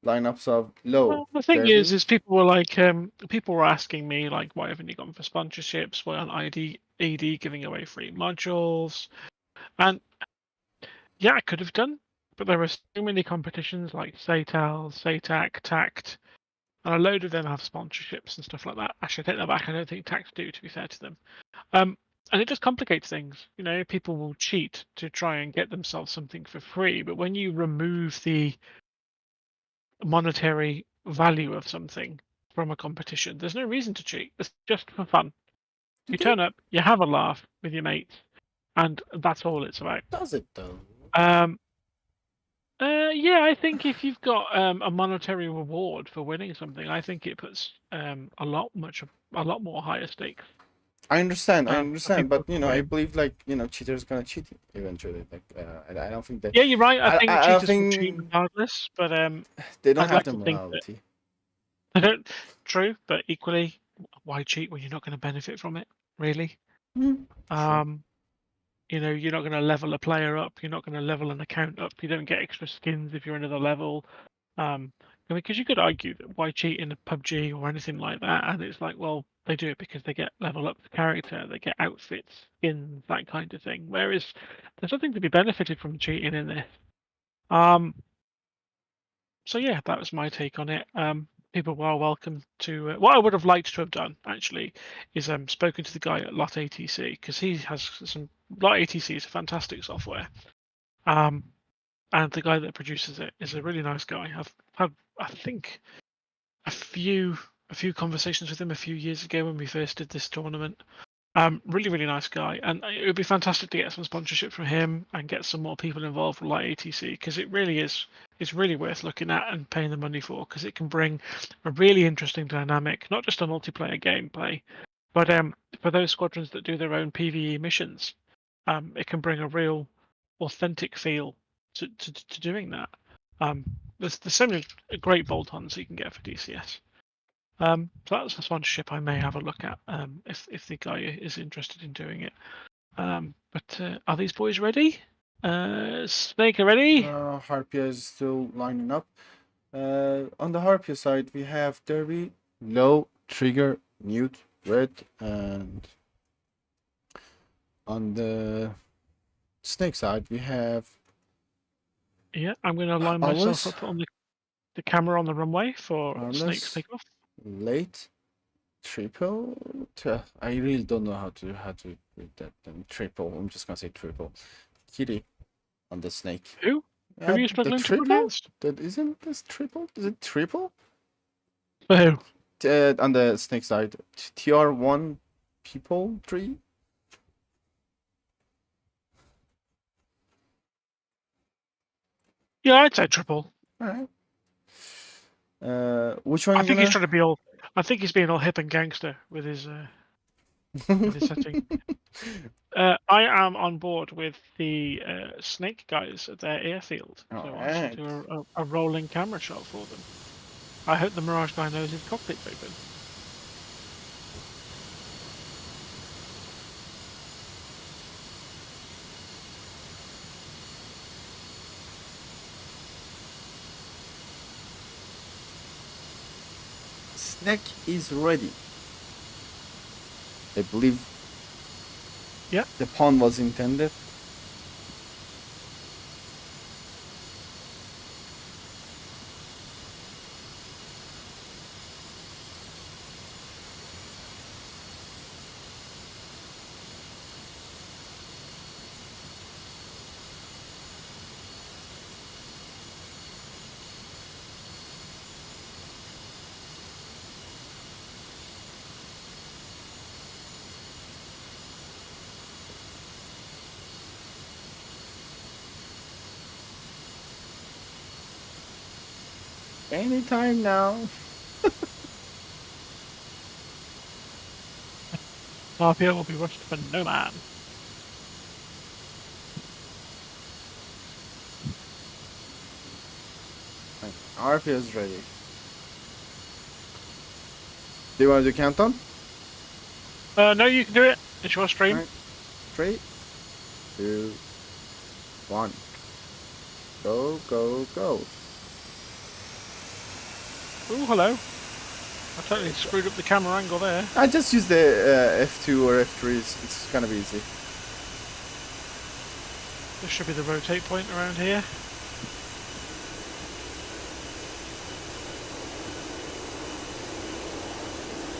lineups of low. Well, the thing is people were asking me like, why haven't you gone for sponsorships? Why aren't AD giving away free modules? And yeah, I could have done, but there are so many competitions like SATAL, SATAC, TACT, and a load of them have sponsorships and stuff like that. Actually, I take that back. I don't think TACT do, to be fair to them. And it just complicates things. People will cheat to try and get themselves something for free, but when you remove the monetary value of something from a competition, there's no reason to cheat. It's just for fun. You turn up, you have a laugh with your mates, and that's all it's about. Does it though? Yeah, I think if you've got a monetary reward for winning something, I think it puts a lot more higher stakes. I understand, but I win. believe cheaters gonna cheat eventually. I don't think that. Yeah, you're right. I think cheaters will cheat think regardless, but they don't I'd have like the to think that morality. they don't. True, but equally, why cheat when you're not going to benefit from it? Really? True. You're not going to level a player up. You're not going to level an account up. You don't get extra skins if you're another level. Because you could argue that why cheat in a PUBG or anything like that, and it's like, well, they do it because they get level up the character, they get outfits, skins, that kind of thing. Whereas there's nothing to be benefited from cheating in this. So yeah, that was my take on it. People were welcome to. What I would have liked to have done actually is spoken to the guy at Lot ATC, because he has some. Lot ATC is a fantastic software. And the guy that produces it is a really nice guy. I've had, I think, a few conversations with him a few years ago when we first did this tournament. Really, really nice guy, and it would be fantastic to get some sponsorship from him and get some more people involved with like ATC, because it really is. It's really worth looking at and paying the money for, because it can bring a really interesting dynamic, not just a multiplayer gameplay, but for those squadrons that do their own PvE missions, it can bring a real authentic feel to doing that. There's so many great bolt-ons you can get for DCS. So that's a sponsorship I may have a look at if the guy is interested in doing it. But are these boys ready? Snake, are ready? Harpia is still lining up. On the Harpia side, we have Derby, low, trigger, mute, red, and on the Snake side, we have. Yeah, I'm going to line myself up on the camera on the runway for Snake's takeoff. Late, triple. I really don't know how to read that. Triple. I'm just gonna say triple. Kitty on the Snake. Who? Who are you struggling to pronounce? That isn't this triple? Is it triple? For who? On the Snake side, TR1 people 3. Yeah, I'd say triple. All right. Which one? I think he's trying to be all. I think he's being all hip and gangster with his. in this setting. I am on board with the Snake guys at their airfield, so I shall Alright. do a rolling camera shot for them. I hope the Mirage guy knows his cockpit's open. Snake is ready. I believe. Yeah. The pun was intended. Anytime now. HARPIA will be rushed for no man. HARPIA is ready. Do you want to do countdown? No, you can do it. It's your stream. Right. 3, 2, 1. Go, go, go. Oh, hello. I totally screwed up the camera angle there. I just use the F2 or F3. It's kind of easy. This should be the rotate point around here.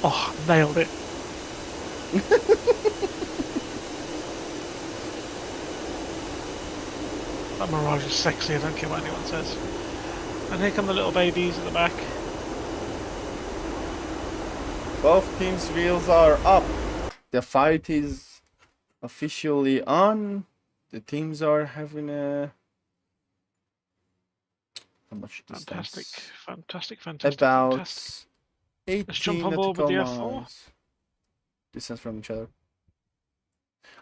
Oh, nailed it. That Mirage is sexy, I don't care what anyone says. And here come the little babies at the back. Both teams' wheels are up. The fight is officially on. The teams are having a... How much distance? Fantastic, fantastic, fantastic, About fantastic. 18 Let's jump on board with the F4. miles distance from each other.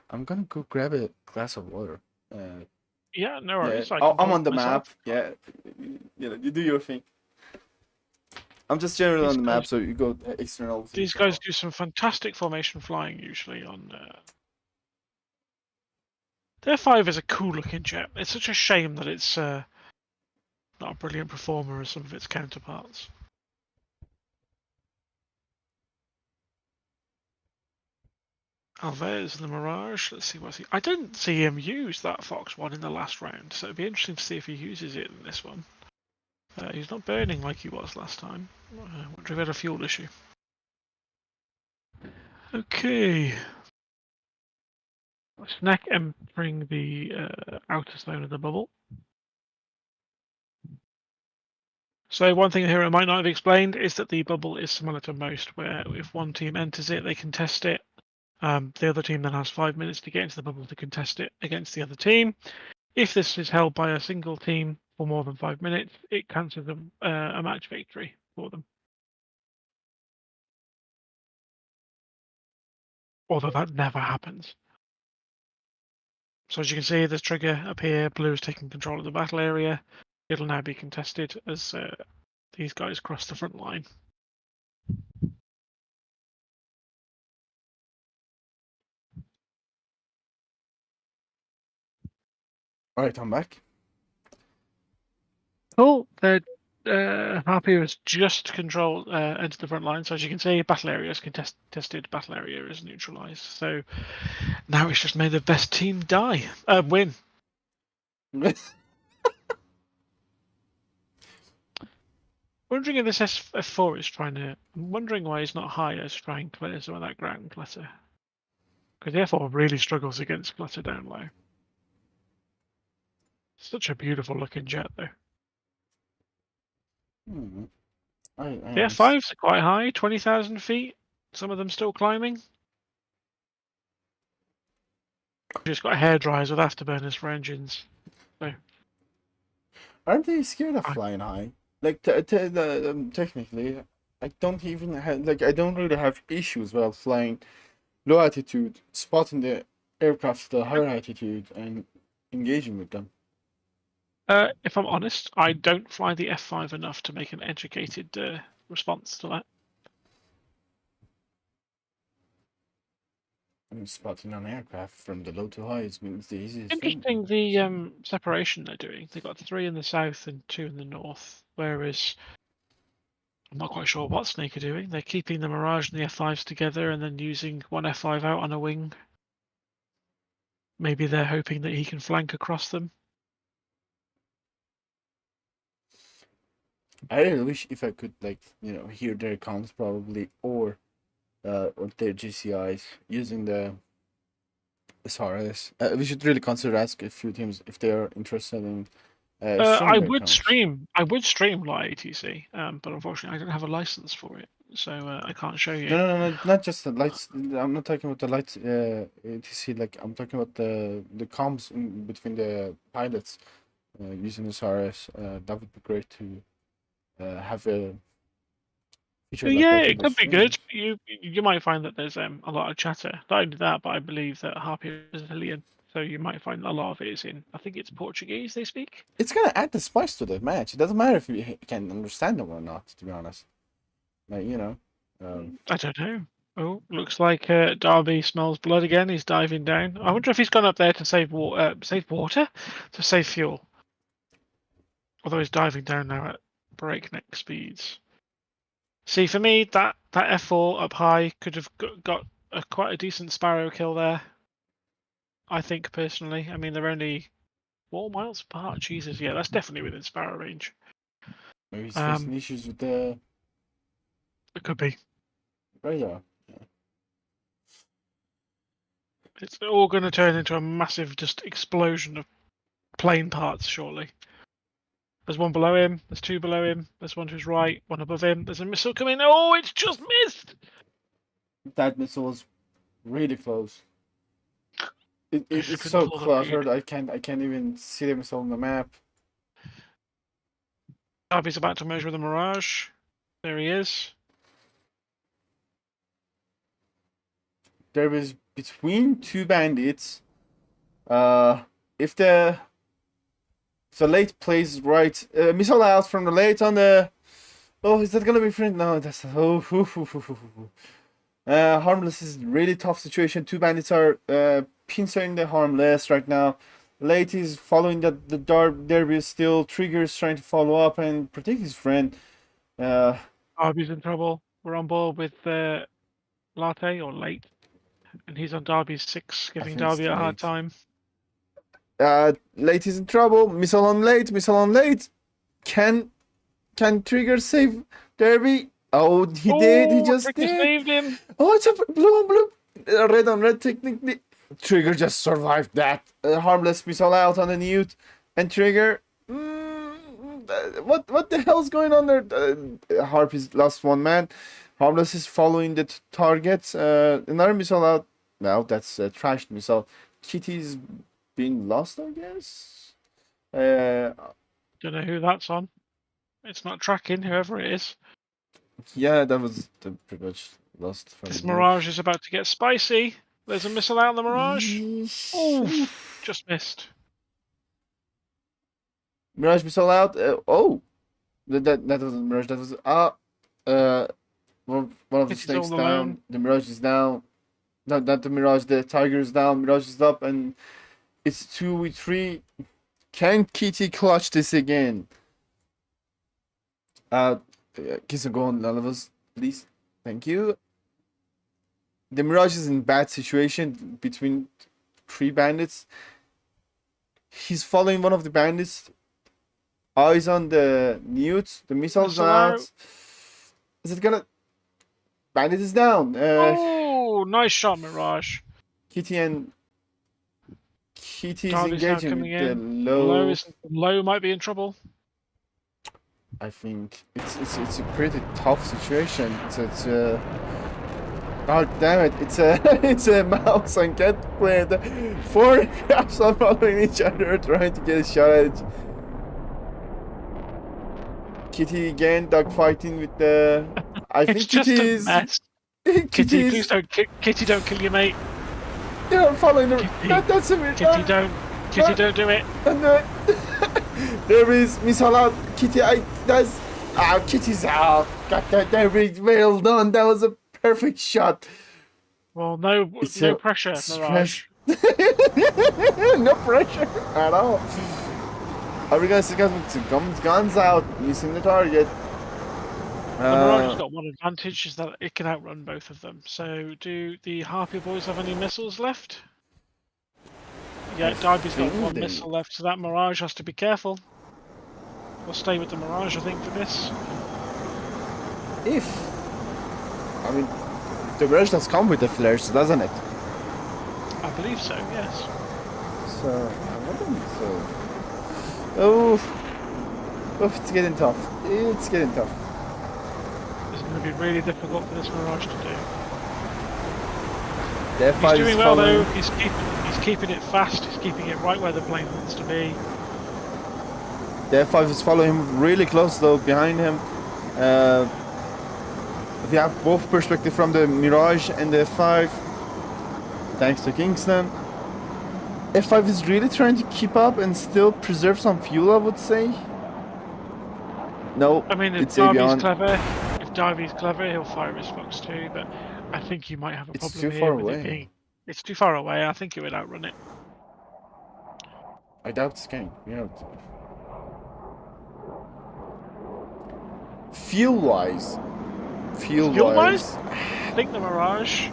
I'm gonna go grab a glass of water. Yeah, no worries. Yeah. I can I'm on hold the myself. map. Yeah, you do your thing. I'm just generally on the map, so you go external. These guys do some fantastic formation flying usually on. Their 5 is a cool looking jet. It's such a shame that it's not a brilliant performer as some of its counterparts. Oh, there's the Mirage. Let's see what's he. I didn't see him use that Fox one in the last round, so it'd be interesting to see if he uses it in this one. He's not burning like he was last time. Wonder if he had a fuel issue. Okay. Snack entering the outer zone of the bubble. So one thing here I might not have explained is that the bubble is similar to most, where if one team enters it, they can test it. The other team then has 5 minutes to get into the bubble to contest it against the other team. If this is held by a single team for more than 5 minutes, it counts as a match victory for them. Although that never happens. So as you can see, there's trigger up here. Blue is taking control of the battle area. It'll now be contested as these guys cross the front line. Alright, I'm back. Cool. The HARPIA has just entered the front line. So as you can see, battle area is contested. Battle area is neutralized. So now it's just made the best team win. Wondering if this F4 is trying to. I'm wondering why he's not higher to try and clear some of that ground clutter. Because the F4 really struggles against clutter down low. Such a beautiful looking jet, though. The F5s are quite high, 20,000 feet. Some of them still climbing. Just got hair dryers with afterburners for engines. So. Aren't they scared of flying high? Like technically, I don't even have I don't really have issues while flying low altitude, spotting the aircraft at a higher altitude and engaging with them. If I'm honest, I don't fly the F5 enough to make an educated response to that. And spotting an aircraft from the low to high is the easiest Interesting, thing. the separation they're doing. They've got 3 in the south and 2 in the north, whereas I'm not quite sure what Snake are doing. They're keeping the Mirage and the F5s together and then using one F5 out on a wing. Maybe they're hoping that he can flank across them. I really wish if I could, like, hear their comms probably, or their GCIs using the SRS. We should really consider ask a few teams if they are interested in I streaming their would comms. stream. I would stream live ATC, but unfortunately, I don't have a license for it, so I can't show you. No, not just the lights. I'm not talking about the lights ATC. Like, I'm talking about the comms in between the pilots using SRS. That would be great to have a feature like Yeah, that in it the could be streaming. good. You might find that there's a lot of chatter. Not only that, but I believe that HARPIA is Brazilian, so you might find a lot of it is in. I think it's Portuguese they speak. It's gonna add the spice to the match. It doesn't matter if you can understand them or not. To be honest, like, I don't know. Oh, looks like Darby smells blood again. He's diving down. I wonder if he's gone up there to save water, to save fuel. Although he's diving down now at breakneck speeds. See, for me, that F4 up high could have got quite a decent Sparrow kill there. I think, personally. I mean, they're only 4 miles apart. Jesus, yeah, that's definitely within Sparrow range. maybe he's facing issues with the It could be. radar. It's all going to turn into a massive just explosion of plane parts shortly. There's one below him. There's 2 below him. There's one to his right. One above him. There's a missile coming. Oh, it's just missed. That missile was really close. It's couldn't so pull the cluttered. feed. I can't even see the missile on the map. Darby's about to merge with the Mirage. There he is. There was between 2 bandits. If the late plays right, missile out from the late on the. Oh, is that gonna be friend? No, that's Harmless is a really tough situation. 2 bandits are pincerring the Harmless right now. Late is following the Derby is still. Trigger's trying to follow up and protect his friend. Darby's in trouble. We're on board with Latte or Late, and he's on Darby's 6, giving think it's Darby a hard Late. time. Late is in trouble. Missile on late. Can Trigger save Derby? Oh, he did. He just Trigger did. saved him. Oh, it's a blue on blue. Red on red, technically. Trigger just survived that. Harmless missile out on the Newt. And Trigger. What the hell's going on there? Harp is lost 1 man. Harmless is following the targets. Another missile out. No, that's a trashed missile. Kitty's being lost, I guess. Don't know who that's on. It's not tracking, whoever it is. Yeah, that was pretty much lost. From This the Mirage is about to get spicy. There's a missile out on the Mirage. Oof. Just missed. Mirage missile out. That wasn't Mirage. That was one of the It's all snakes alone. down. The Mirage is down. Not the Mirage. The Tiger is down. Mirage is up, and it's 2v3. Can Kitty clutch this again? Kiss and go on levels, please. Thank you. The Mirage is in bad situation between 3 bandits. He's following one of the bandits. Eyes on the Newt. The missile's Missile out. out. Is it gonna? Bandit is down. Nice shot, Mirage. Kitty's Darby's now engaging coming with the in. low. Low might be in trouble. I think it's a pretty tough situation. God damn it! It's a mouse and cat play. 4 crabs are following each other, trying to get a shot at it. Kitty again dogfighting with the. I think It's just Kitty a is. mess. Kitty, please don't, Kitty, don't kill your mate. Yeah, I'm following her. Kitty, That's a bit. Kitty, don't do it. Don't do it. There is Miss Holland. Kitty, that's. Kitty's out. Got that. There we well done. That was a perfect shot. Well, no pressure, Mirage. No pressure at all. Are we gonna see guns out, missing the target? The Mirage has got one advantage, is that it can outrun both of them. So, do the Harpia boys have any missiles left? Yeah, Derby's got one missile left, so that Mirage has to be careful. We'll stay with the Mirage, I think, for this. I mean, the Mirage does come with the flares, doesn't it? I believe so, yes. So, I don't think so. Oh, it's getting tough. It's getting tough. It's going to be really difficult for this Mirage to do. He's doing well though. He's keeping it fast. He's keeping it right where the plane wants to be. The F5 is following him really close though, behind him. We have both perspective from the Mirage and the F5. Thanks to Kingston. F5 is really trying to keep up and still preserve some fuel, I would say. No, I mean, if Darby's clever, he'll fire his Fox too, but I think you might have a problem here with it being... It's too far away. I think it would outrun it. I doubt it's going. Fuel-wise, I think the Mirage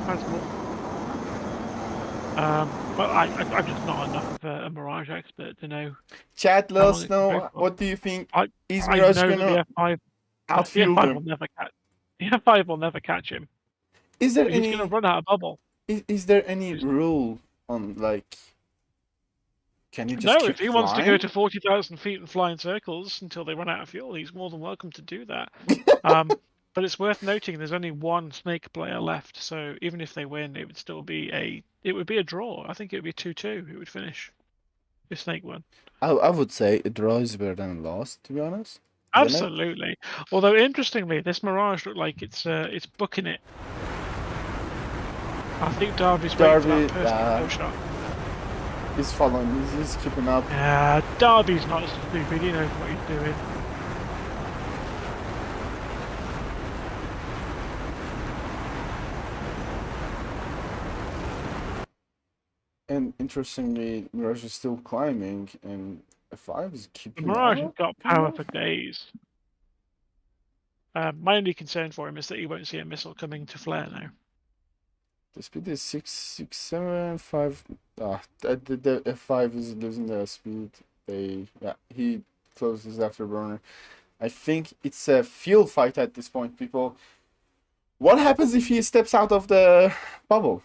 has more. But I'm just not enough of a Mirage expert to know. Chat, let us know. What do you think? Is Mirage gonna outfuel them? The F5 will never catch him. Is there He's gonna run out of bubble. Is there any rule on like? Can you just No, if he wants to go to 40,000 feet and fly in circles until they run out of fuel, he's more than welcome to do that. But it's worth noting there's only one Snake player left, so even if they win, it would still be a draw. I think it would be 2-2. It would finish if Snake won. I would say a draw is better than a loss, to be honest. Absolutely. Although interestingly, this Mirage looked like it's booking it. I think Darby's waiting for that perfect shot. He's following. He's keeping up. Yeah, Darby's not stupid. He knows what he's doing. And interestingly, Mirage is still climbing, and F5 is keeping up. Mirage has got power for days. My only concern for him is that he won't see a missile coming to flare now. The speed is 6.7, 5. The F5 is losing the speed. He closes afterburner. I think it's a fuel fight at this point, people. What happens if he steps out of the bubble?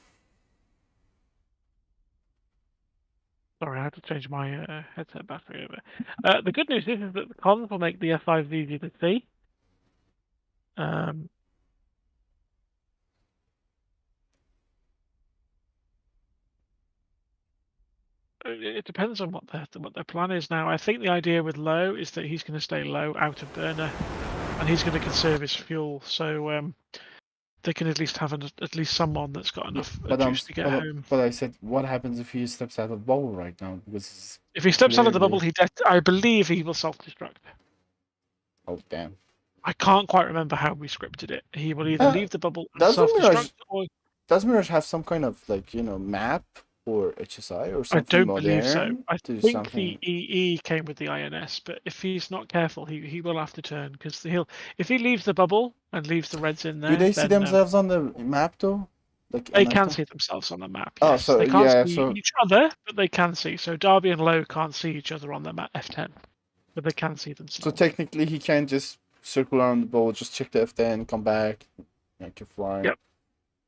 Sorry, I had to change my headset battery over. The good news is that the cons will make the F5s easier to see. It depends on what their plan is now. I think the idea with low is that he's going to stay low, out of burner, and he's going to conserve his fuel. So they can at least have at least someone that's got enough juice to get home. But I said, what happens if he steps out of the bubble right now? Because if he steps out of the bubble, I believe he will self-destruct. Oh damn! I can't quite remember how we scripted it. He will either leave the bubble and self-destruct, or does Mirage have some kind of map or HSI or something? I don't believe so. I think the EE came with the INS, but if he's not careful, he will have to turn, because if he leaves the bubble and leaves the reds in there. Do they see themselves on the map though? They can see themselves on the map. Oh, yes. so they can't see each other, but they can see. So Darby and Lowe can't see each other on the map F10, but they can see themselves. So technically, he can just circle around the bubble, just check the F10, come back, and keep flying. Yep,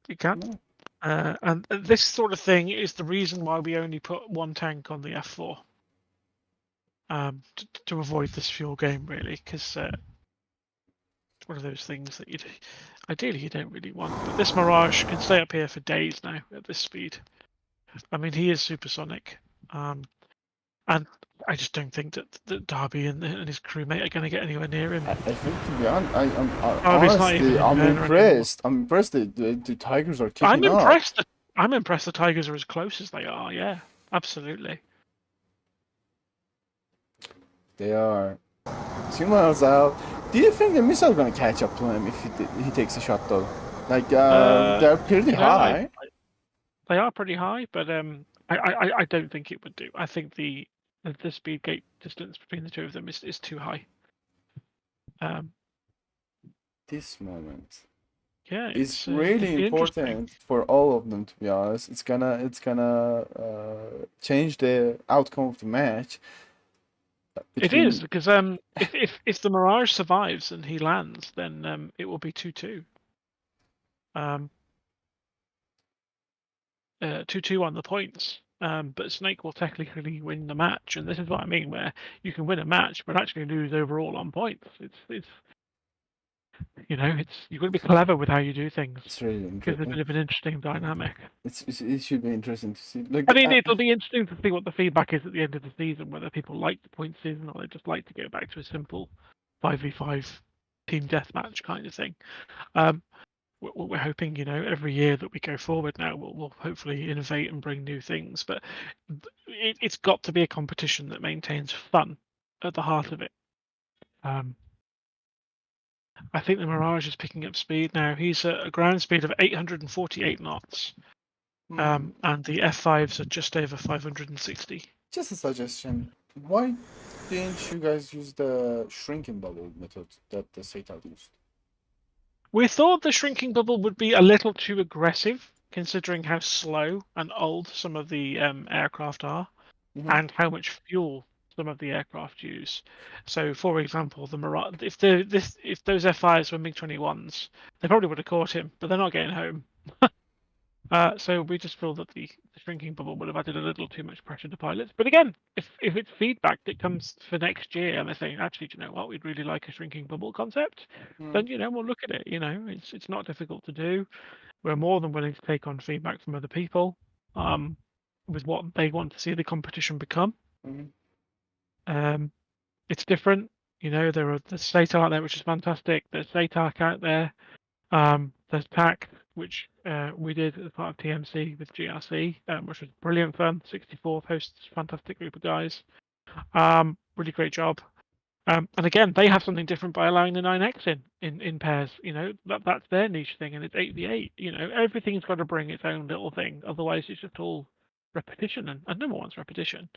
you can. Yeah. And this sort of thing is the reason why we only put one tank on the F4. To avoid this fuel game, really, because it's one of those things that ideally you don't really want. But this Mirage can stay up here for days now at this speed. I mean, he is supersonic, and And I just don't think that Darby and his crewmate are going to get anywhere near him. I think, to be honest, Darby's not even honestly, in I'm burner anymore. impressed. I'm impressed that the Tigers are I'm keeping up. impressed. I'm impressed the Tigers are as close as they are. Yeah, absolutely. They are 2 miles out. Do you think the missile gonna catch up to him if he takes a shot though? Like they're pretty You know, high. they are pretty high, but I don't think it would do. I think the speed gate distance between the two of them is too high. This moment Yeah, is really important for all of them. To be honest, it's gonna change the outcome of the match. It is because if the Mirage survives and he lands, then it will be 2-2. 2-2 on the points. But Snake will technically win the match, and this is what I mean, where you can win a match but actually lose overall on points. It's you've got to be clever with how you do things. It's really Gives a bit of an interesting dynamic. It should be interesting to see. Like, I mean, it'll be interesting to see what the feedback is at the end of the season, whether people like the point season or they just like to go back to a simple 5v5 team deathmatch kind of thing. We're hoping, every year that we go forward now, we'll hopefully innovate and bring new things. But it's got to be a competition that maintains fun at the heart of it. I think the Mirage is picking up speed now. He's at a ground speed of 848 knots. And the F5s are just over 560. Just a suggestion. Why didn't you guys use the shrinking bubble method that the Satan used? We thought the shrinking bubble would be a little too aggressive, considering how slow and old some of the aircraft are, and how much fuel some of the aircraft use. So, for example, the Mirage, if those F5s were MiG-21s, they probably would have caught him, but they're not getting home. So we just feel that the shrinking bubble would have added a little too much pressure to pilots. But again, if it's feedback that comes for next year and they're saying, actually, do you know what, we'd really like a shrinking bubble concept, then we'll look at it. It's not difficult to do. We're more than willing to take on feedback from other people with what they want to see the competition become. It's different. There's SATAC out there, which is fantastic. There's SATAC out there. There's TAC, which we did as part of TMC with GRC, which was brilliant fun. 64th hosts, fantastic group of guys. Really great job. And again, they have something different by allowing the 9X in pairs. That's their niche thing, and it's 8v8. Everything's got to bring its own little thing. Otherwise, it's just all repetition, and no one wants repetition.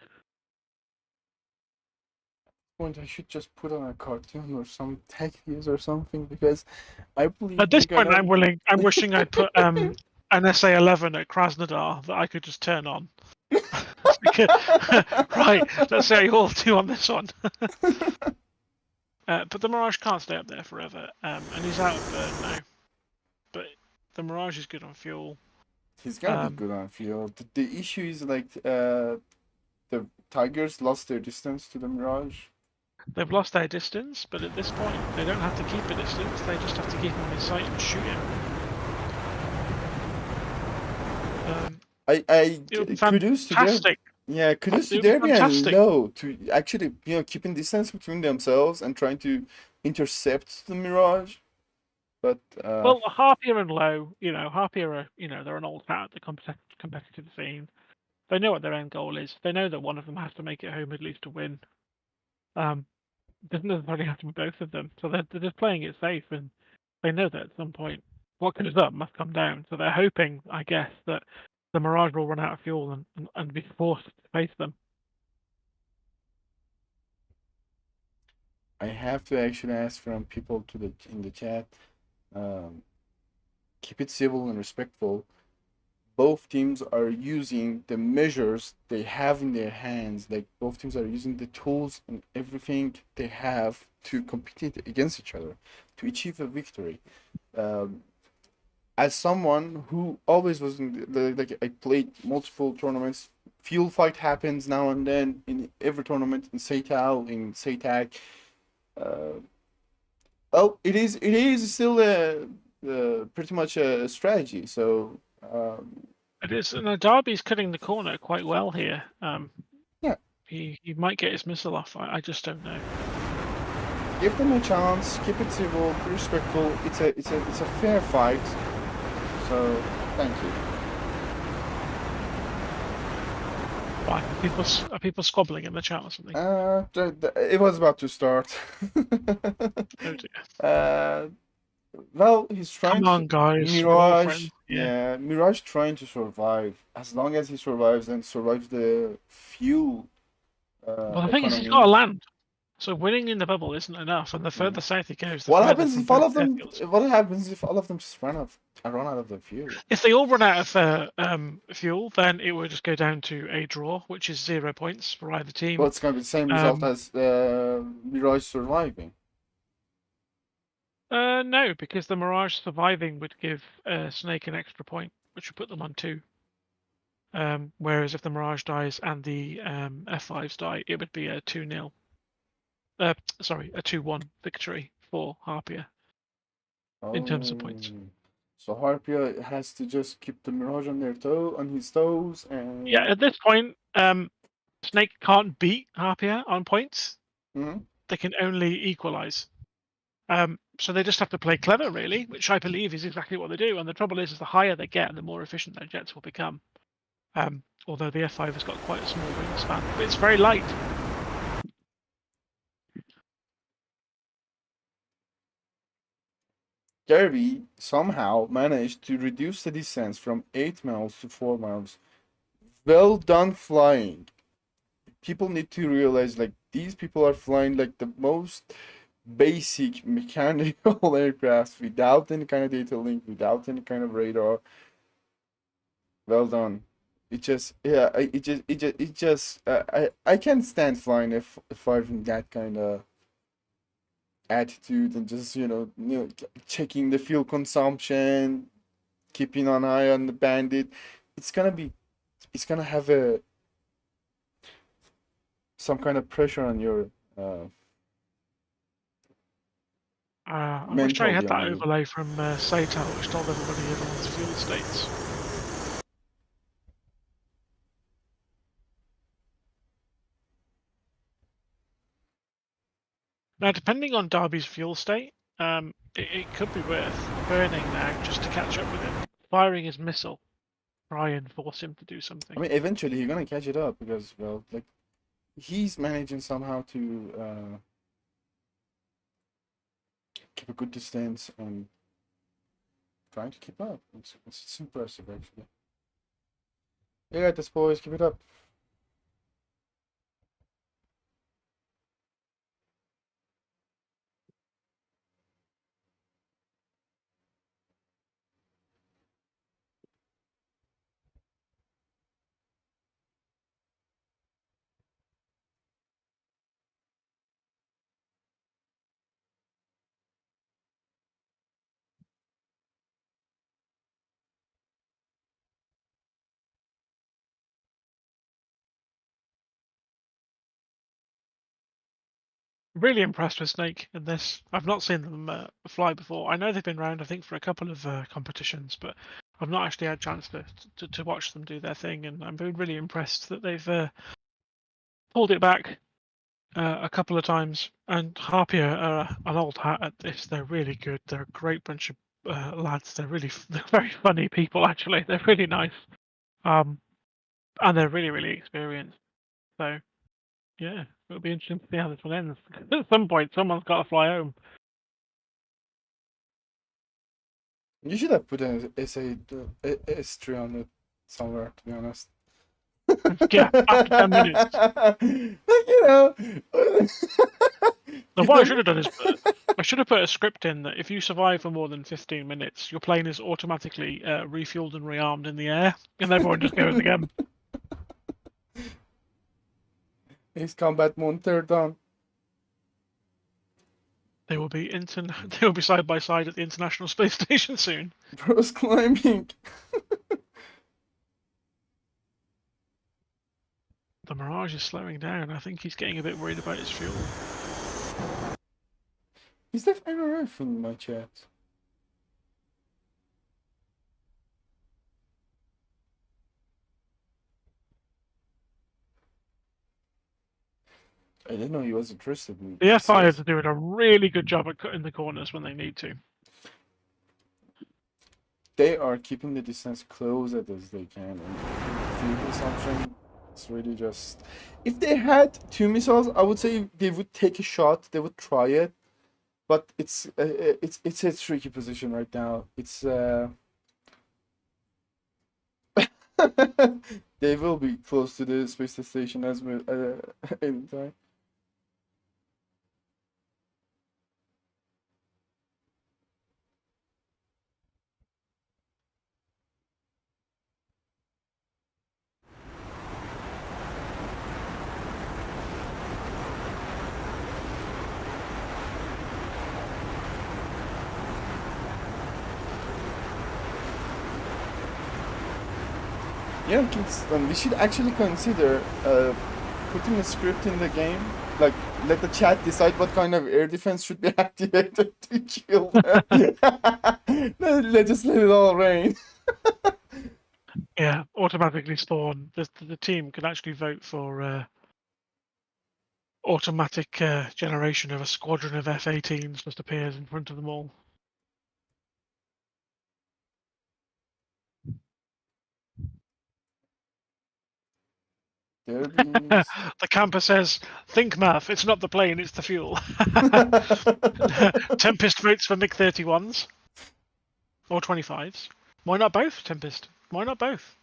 I should just put on a cartoon or some tech news or something, because I believe at this point I'm wishing I'd put an SA-11 at Krasnodar that I could just turn on. Right, let's say all two on this one. But the Mirage can't stay up there forever, and he's out of burn now. But the Mirage is good on fuel. He's gonna be good on fuel. The issue is like the Tigers lost their distance to the Mirage. They've lost their distance, but at this point, they don't have to keep a distance. They just have to keep him in sight and shoot him. Kudos to them. Yeah, kudos to Derby and Low to actually, keeping distance between themselves and trying to intercept the Mirage. But well, Harpia and Low, Harpia are, they're an old hat at the competitive scene. They know what their end goal is. They know that one of them has to make it home at least to win. Doesn't necessarily have to be both of them. So they're just playing it safe, and they know that at some point what goes up must come down. So they're hoping, I guess, that the Mirage will run out of fuel and be forced to face them. I have to actually ask from people in the chat, keep it civil and respectful. Both teams are using the measures they have in their hands. Like, both teams are using the tools and everything they have to compete against each other to achieve a victory. As someone who always was I played multiple tournaments. Fuel fight happens now and then in every tournament, in SATAL, in SATAC. Well, it is still pretty much a strategy. So. It is, and Derby's cutting the corner quite well here. Yeah, He might get his missile off. I just don't know. Give them a chance. Keep it civil, be respectful. It's a fair fight. So thank you. Why are people squabbling in the chat or something? It was about to start. Oh dear. Well, he's trying Come on, to. guys. We're all Mirage, friends. yeah, Mirage trying to survive. As long as he survives and survives the fuel Well, the thing is, he's economy. got to land. So winning in the bubble isn't enough, and the further south he goes, the What further happens from if all both of them? airfields. What happens if all of them just run out of the fuel? If they all run out of fuel, then it will just go down to a draw, which is 0 points for either team. Well, it's gonna be the same result as Mirage surviving. No, because the Mirage surviving would give Snake an extra point, which would put them on 2. Whereas if the Mirage dies and the F5s die, it would be a 2-0. Sorry, a 2-1 victory for Harpia in terms of points. So Harpia has to just keep the Mirage on his toes, and Yeah, at this point, Snake can't beat Harpia on points. They can only equalize. So they just have to play clever, really, which I believe is exactly what they do. And the trouble is the higher they get, the more efficient their jets will become. Although the F5 has got quite a small wingspan, but it's very light. Derby somehow managed to reduce the distance from 8 miles to 4 miles. Well done flying. People need to realize, like, these people are flying like the most basic mechanical aircraft without any kind of data link, without any kind of radar. Well done. It just, yeah, I can't stand flying F5 in that kind of attitude, and just checking the fuel consumption, keeping an eye on the bandit. It's gonna have some kind of pressure on your I wish I mentally had that on you. overlay from SATEL, which told everybody everyone's fuel states. Now, depending on Derby's fuel state, it could be worth burning now just to catch up with him, firing his missile, try and force him to do something. I mean, eventually he's gonna catch it up because, well, like, he's managing somehow to keep a good distance and trying to keep up. It's impressive, actually. You got this, boys. Keep it up. Really impressed with Snake in this. I've not seen them fly before. I know they've been around, I think, for a couple of competitions, but I've not actually had a chance to watch them do their thing, and I'm really impressed that they've pulled it back a couple of times. And Harpia are an old hat at this. They're really good. They're a great bunch of lads. They're very funny people, actually. They're really nice. And they're really experienced. So yeah, it'll be interesting to see how this one ends. At some point, someone's got to fly home. You should have put an S3 on it somewhere, to be honest. Yeah, after 10 minutes. Now, what I should have done is I should have put a script in that if you survive for more than 15 minutes, your plane is automatically refueled and rearmed in the air, and everyone just goes again. Ace Combat Moon third down. They will be side by side at the International Space Station soon. Bro's climbing. The Mirage is slowing down. I think he's getting a bit worried about his fuel. Is that MRF in my chat? I didn't know he was interested in The F5s DCS. are doing a really good job at cutting the corners when they need to. They are keeping the distance close as they can, and field assumption. It's really just, if they had 2 missiles, I would say they would take a shot. They would try it, but it's a tricky position right now. It's they will be close to the space station as well anytime. Yeah, we should actually consider putting a script in the game, like let the chat decide what kind of air defense should be activated to kill them. Just let it all rain. Yeah, automatically spawn. The team can actually vote for automatic generation of a squadron of F-18s just appears in front of them all. There is. The camper says, "Think, Murph. It's not the plane; it's the fuel." Tempest votes for MiG-31s or 25s. Why not both, Tempest? Why not both?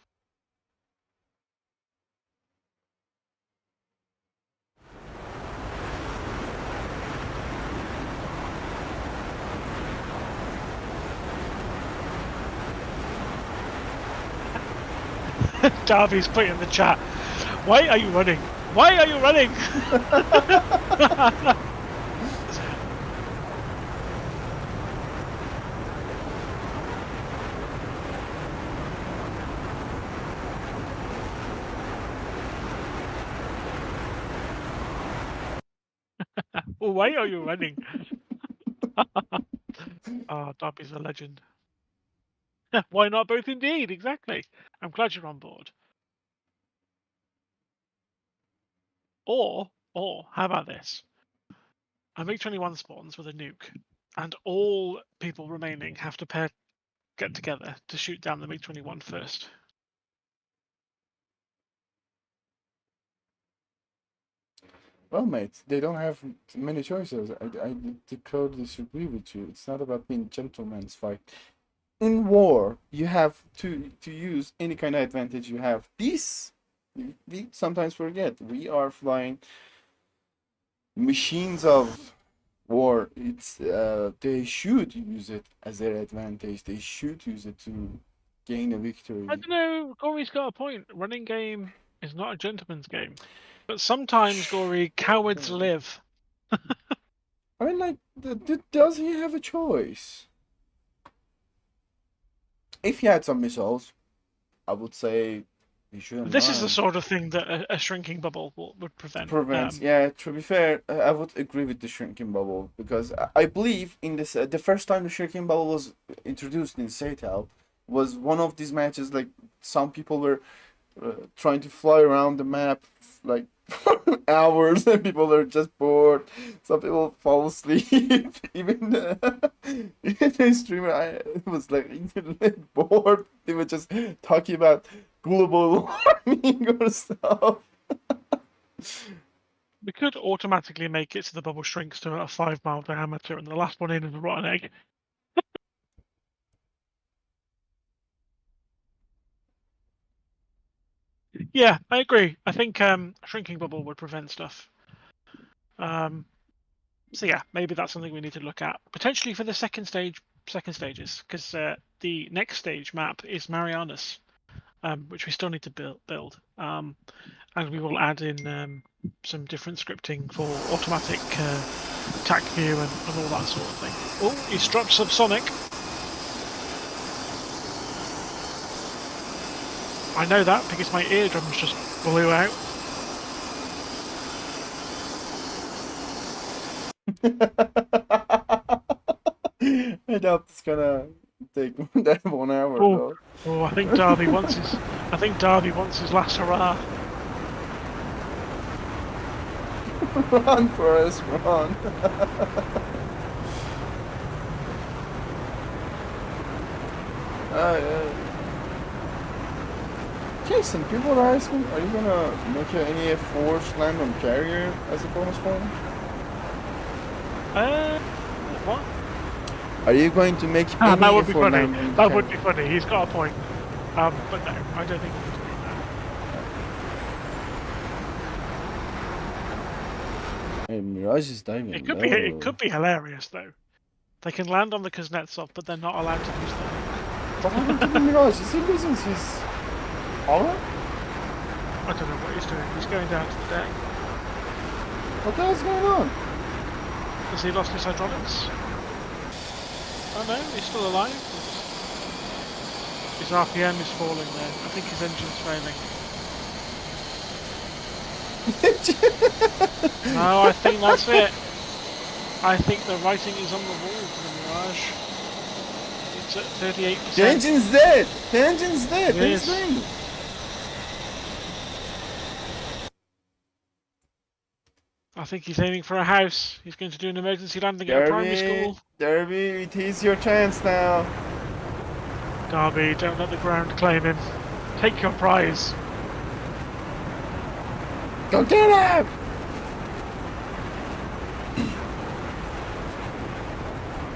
Darby's put in the chat. Why are you running? Why are you running? Why are you running? Oh, Darby's a legend. Why not both indeed? Exactly. I'm glad you're on board. Or how about this? A MiG-21 spawns with a nuke, and all people remaining have to get together to shoot down the MiG-21 first. Well, mate, they don't have many choices. I totally disagree with you. It's not about being gentleman's fight. In war, you have to use any kind of advantage you have. This, we sometimes forget. We are flying machines of war. It's they should use it as their advantage. They should use it to gain a victory. I don't know. Gory's got a point. Running game is not a gentleman's game, but sometimes, Gory, cowards live. I mean, like, does he have a choice? If he had some missiles, I would say he shouldn't. This is the sort of thing that a shrinking bubble would prevent. Yeah, to be fair, I would agree with the shrinking bubble because I believe in this. The first time the shrinking bubble was introduced in SATEL was one of these matches. Like some people were trying to fly around the map like hours, and people were just bored. Some people fall asleep. Even the streamer, I was like even bored. They were just talking about global warming or stuff. We could automatically make it so the bubble shrinks to a 5-mile diameter, and the last one in is a rotten egg. Yeah, I agree. I think shrinking bubble would prevent stuff. So yeah, maybe that's something we need to look at potentially for the second stages, because the next stage map is Marianas, which we still need to build. And we will add in some different scripting for automatic tac view and all that sort of thing. Oh, he's dropped subsonic. I know that because my eardrums just blew out. I doubt it's gonna take that 1 hour though. Oh, I think Darby wants his last hurrah. Run, Forrest, run. Jason, people are asking, are you gonna make any force land on carrier as a bonus point? What? Are you going to make Ah, any that would be effort funny. land on That carrier? would be funny. He's got a point. But no, I don't think he's doing that. Hey, Mirage is diving It could be hilarious though. They can land on the Kuznetsov, but they're not allowed to use them. What happened to the Mirage? Is he losing his aura? I don't know what he's doing. He's going down to the deck. What the hell's going on? Has he lost his hydraulics? Oh no, he's still alive. His RPM is falling there. I think his engine's failing. No, I think that's it. I think the writing is on the wall for the Mirage. It's at 38%. The engine's dead! The engine's dead! It is. I think he's aiming for a house. He's going to do an emergency landing at a primary school. Derby, it is your chance now. Darby, don't let the ground claim him. Take your prize. Go get him!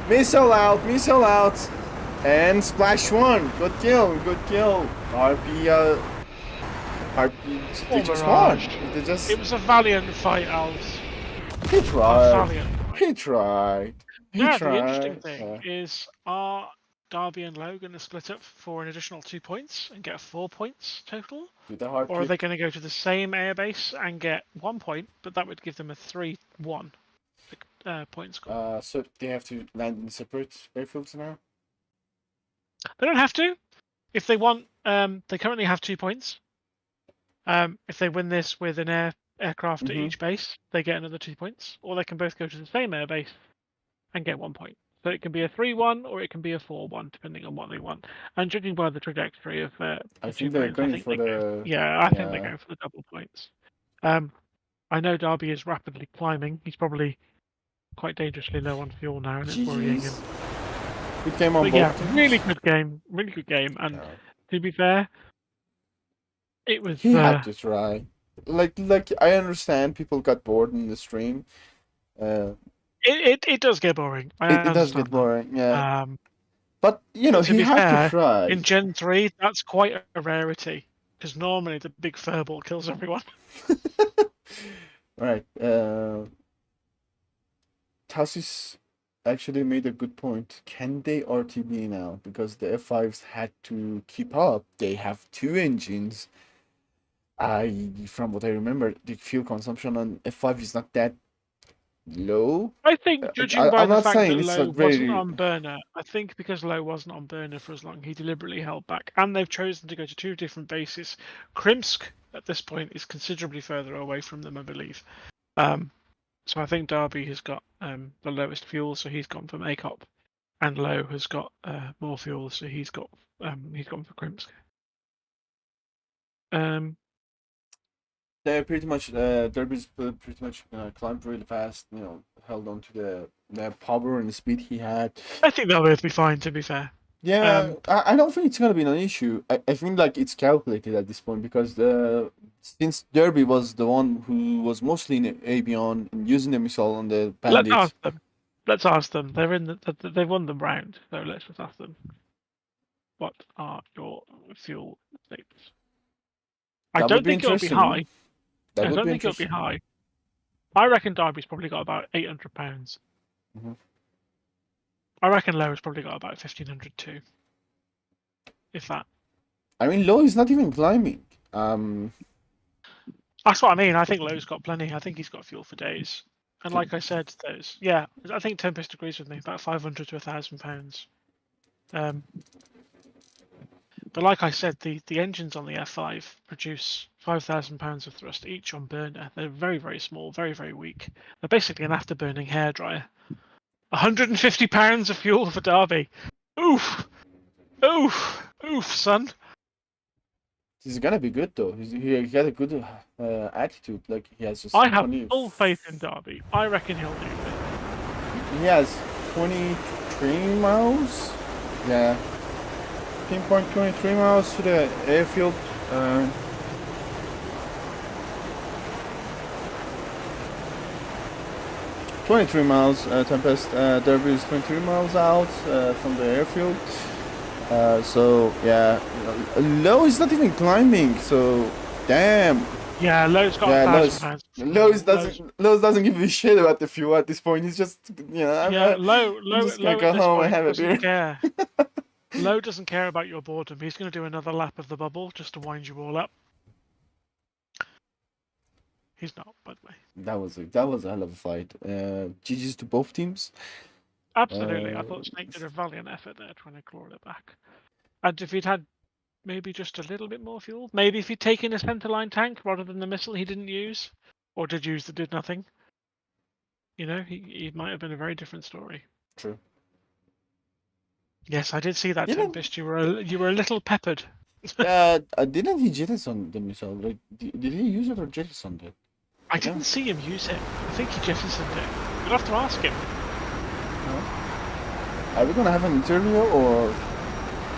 Missile out, and splash one. Good kill. HARPIA, they just won. It was a valiant fight, Als. He tried. Valiant fight. He tried. Now, the interesting thing is, are Darby and Lowe going to split up for an additional 2 points and get 4 points total? With the Or are they going to go to the same airbase and get 1 point, but that would give them a 3-1 point score? So they have to land in separate airfields now? They don't have to. If they want, they currently have 2 points. If they win this with an aircraft at each base, they get another 2 points. Or they can both go to the same airbase and get 1 point. So it can be a 3-1 or it can be a 4-1, depending on what they want. And judging by the trajectory of I think they're going for the... I think they're going for the double points. I know Darby is rapidly climbing. He's probably quite dangerously low on fuel now, and it's worrying him. Good game on both teams. Really good game. And to be fair, it was... He had to try. Like I understand people got bored in the stream. It does get boring. It does get boring, yeah. But, you know, he had to try. In Gen 3, that's quite a rarity. Because normally the big furball kills everyone. Right. Tassis actually made a good point. Can they RTB now? Because the F5s had to keep up. They have 2 engines. From what I remember, the fuel consumption on F5 is not that low. I think, judging by the fact that Lowe wasn't on burner, I think because Lowe wasn't on burner for as long, he deliberately held back. And they've chosen to go to 2 different bases. Krimsk, at this point, is considerably further away from them, I believe. So I think Darby has got the lowest fuel, so he's gone for ACOP. And Lowe has got more fuel, so he's gone for Krimsk. They're pretty much Derby's pretty much climbed really fast. You know, held on to the power and the speed he had. I think they'll both be fine, to be fair. Yeah, I don't think it's gonna be an issue. I think like it's calculated at this point because since Derby was the one who was mostly in Avion and using the missile on the bandits. Let's ask them. They've won the round, so let's just ask them. What are your fuel states? I don't think it'll be high. I don't think it'll be high. I reckon Derby's probably got about £800. Mm-hmm. I reckon Lowe's probably got about 1,500 too. If that. I mean, Lowe is not even climbing. That's what I mean. I think Lowe's got plenty. I think he's got fuel for days. And like I said, I think Tempest agrees with me. About 500 to £1,000. But like I said, the engines on the F5 produce 5,000 pounds of thrust each on burner. They're very, very small, very, very weak. They're basically an afterburning hairdryer. 150 pounds of fuel for Derby. Oof, son. He's gonna be good though. He got a good attitude. Like he has just I have 20. full faith in Derby. I reckon he'll do it. He has 23 miles. Yeah. Pinpoint 23 miles to the airfield. 23 miles, Tempest. Derby is 23 miles out from the airfield. So yeah, Low is not even climbing. So damn. Yeah, Lowe's got Yeah, 1,000 pounds. Lowe's doesn't give a shit about the fuel at this point. He's just, Yeah, I'm just gonna Lowe go at this home and point have a doesn't beer. care. Lowe doesn't care about your boredom. He's going to do another lap of the bubble just to wind you all up. He's not, by the way. That was a hell of a fight. GG's to both teams. Absolutely. I thought Snake did a valiant effort there trying to claw it back. And if he'd had maybe just a little bit more fuel, maybe if he'd taken a centerline tank rather than the missile he didn't use, or did use that did nothing, he might have been a very different story. True. Yes, I did see that, Didn't- Tempest. You were a little peppered. Didn't he jettison the missile? Like, did he use it or jettison it? I didn't see him use it. I think he jettisoned it. You'll have to ask him. Are we gonna have an interview or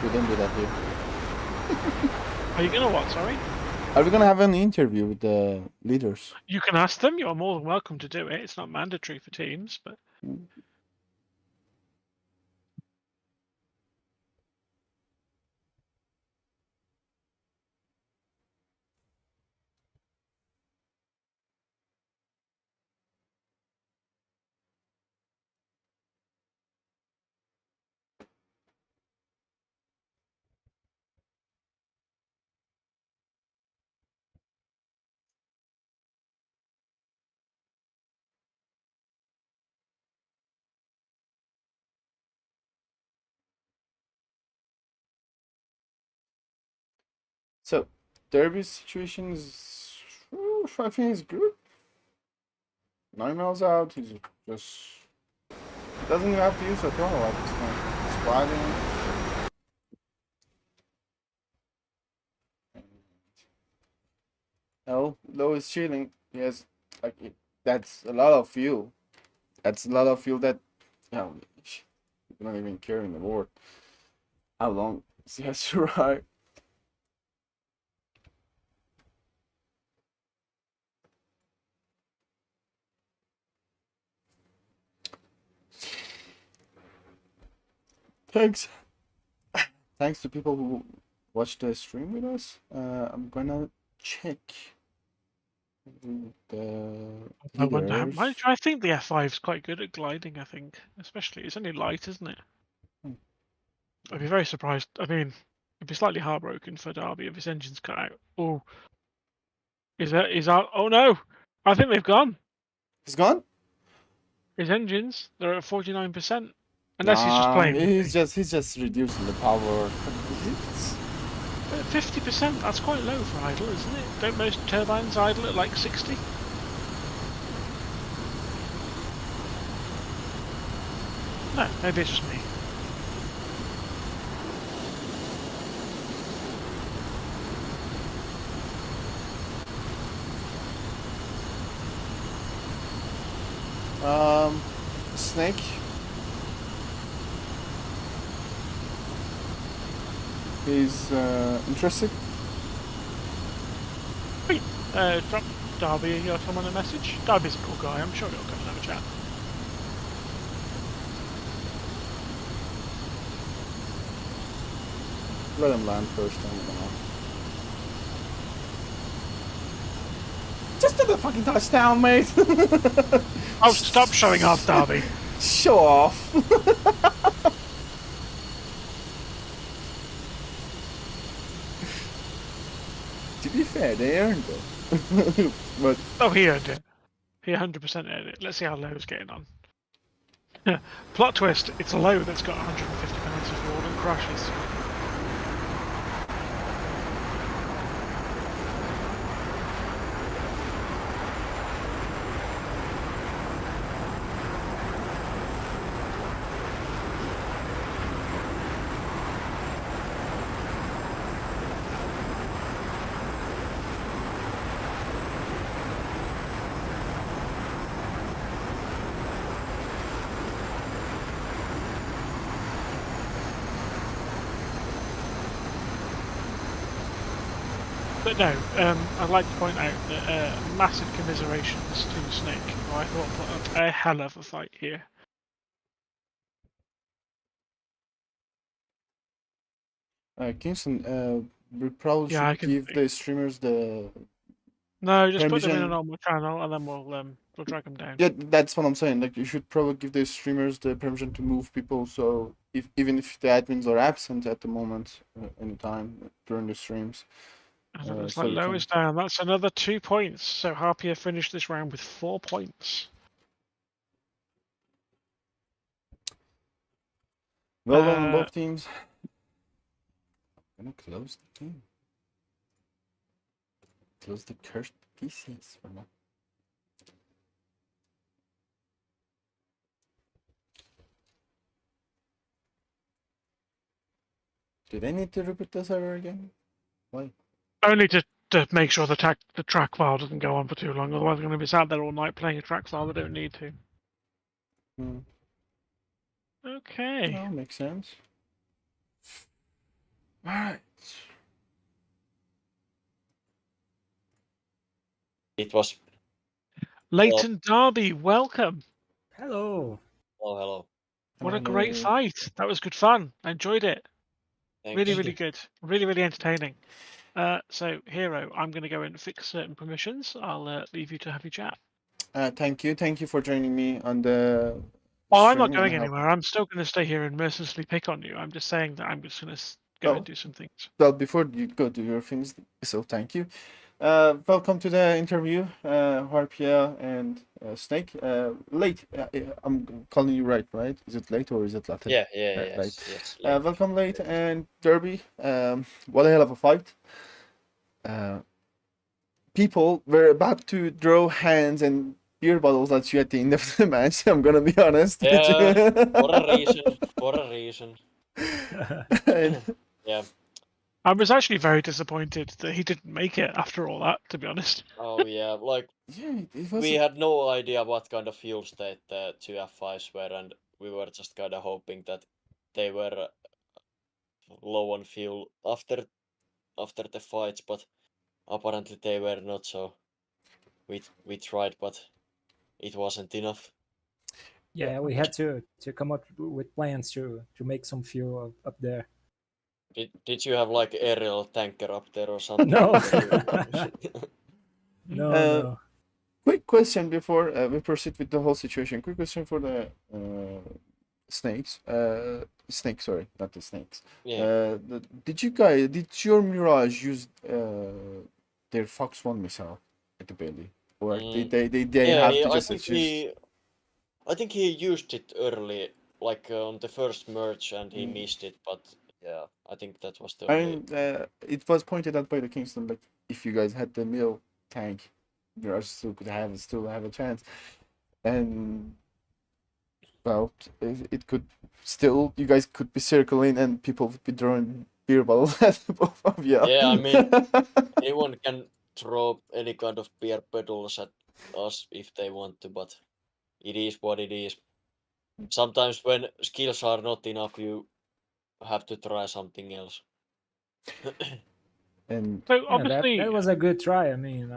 we don't do that here? Are you gonna what? Sorry. Are we gonna have an interview with the leaders? You can ask them. You're more than welcome to do it. It's not mandatory for teams, but. So, Derby's situation is, I think it's good. 9 miles out, he's just doesn't even have to use a throttle at this point. Squatting. Low is chilling. Yes, that's a lot of fuel. That's a lot of fuel that, you're not even carrying the board. How long does he has to ride? Thanks. Thanks to people who watched the stream with us. I'm gonna check the I wonder how leaders. much. I think the F5 is quite good at gliding. I think, especially it's only light, isn't it? I'd be very surprised. I mean, it'd be slightly heartbroken for Derby if his engine's cut out. Oh, is that? Oh no! I think they've gone. He's gone? His engines, they're at 49%. Unless he's just playing. He's just reducing the power. 50%, that's quite low for idle, isn't it? Don't most turbines idle at like 60? No, maybe it's just me. Snake. He's interested. Wait, drop Derby someone a message. Derby's a cool guy, I'm sure he'll come and have a chat. Let him land first, then we're gonna... Just do the fucking touchdown, mate! Oh, stop showing off, Derby! Show off! To be fair, they earned it. But... Oh, he earned it. He 100% earned it. Let's see how Low's getting on. Plot twist, it's Low that's got 150 pounds of fuel and crashes. But no, I'd like to point out that massive commiserations to Snake, who I thought put up a hell of a fight here. Kingston, we probably Yeah, I should can give see. the streamers the No, just put them in a permission. normal channel, and then we'll drag them down. Yeah, that's what I'm saying. Like, you should probably give the streamers the permission to move people. So even if the admins are absent at the moment, anytime during the streams, And it looks so like you Low can. is down. That's another 2 points. So Harpia finished this round with 4 points. Well done on both teams. I'm gonna close the game. Close the cursed DCS for now. Do they need to reboot the server again? Why? Only to make sure the track file doesn't go on for too long. Otherwise, I'm going to be sat there all night playing a track file that I don't need to. Hmm. Okay. Well, makes sense. All right. It was. Leighton Derby, welcome. Hello. Oh, hello. What a Hello. great fight. That was good fun. I enjoyed it. Thanks. Really, really good. Really, really entertaining. So, Hero, I'm going to go and fix certain permissions. I'll leave you to have your chat. Thank you. Thank you for joining me on the. Oh, I'm not stream going and help. anywhere. I'm still going to stay here and mercilessly pick on you. I'm just saying that I'm just going to go and do some things. Well, before you go do your things, so thank you. Welcome to the interview, Harpia and Snake. Late, I'm calling you right? Is it late or is it latte? Yeah, Late. yes. Welcome, Late and Derby. What a hell of a fight. People were about to throw hands and beer bottles at you at the end of the match. I'm gonna be honest. Yeah, for a reason. Yeah. I was actually very disappointed that he didn't make it after all that, to be honest. Oh yeah, like Yeah, it was. we had no idea what kind of fuel state the two F5s were, and we were just kind of hoping that they were low on fuel after the fights, but apparently they were not. So we tried, but it wasn't enough. Yeah, we had to come up with plans to make some fuel up there. Did you have like aerial tanker up there or something? No. No. No. Quick question before we proceed with the whole situation. Quick question for the snakes. Snake, sorry, not the snakes. Yeah. Did your Mirage use their Fox 1 missile at the belly? Or they have to just adjust? I think he used it early, like on the first merge, and he missed it. But yeah, I think that was the only. It was pointed out by the Kingston, like, if you guys had the mill tank, Mirage still have a chance. And well, it could still, you guys could be circling and people would be throwing beer bottles at both of you. Yeah, I mean, anyone can throw any kind of beer bottles at us if they want to, but it is what it is. Sometimes when skills are not enough, you have to try something else. And So Yeah, obviously, that was a good try. I mean,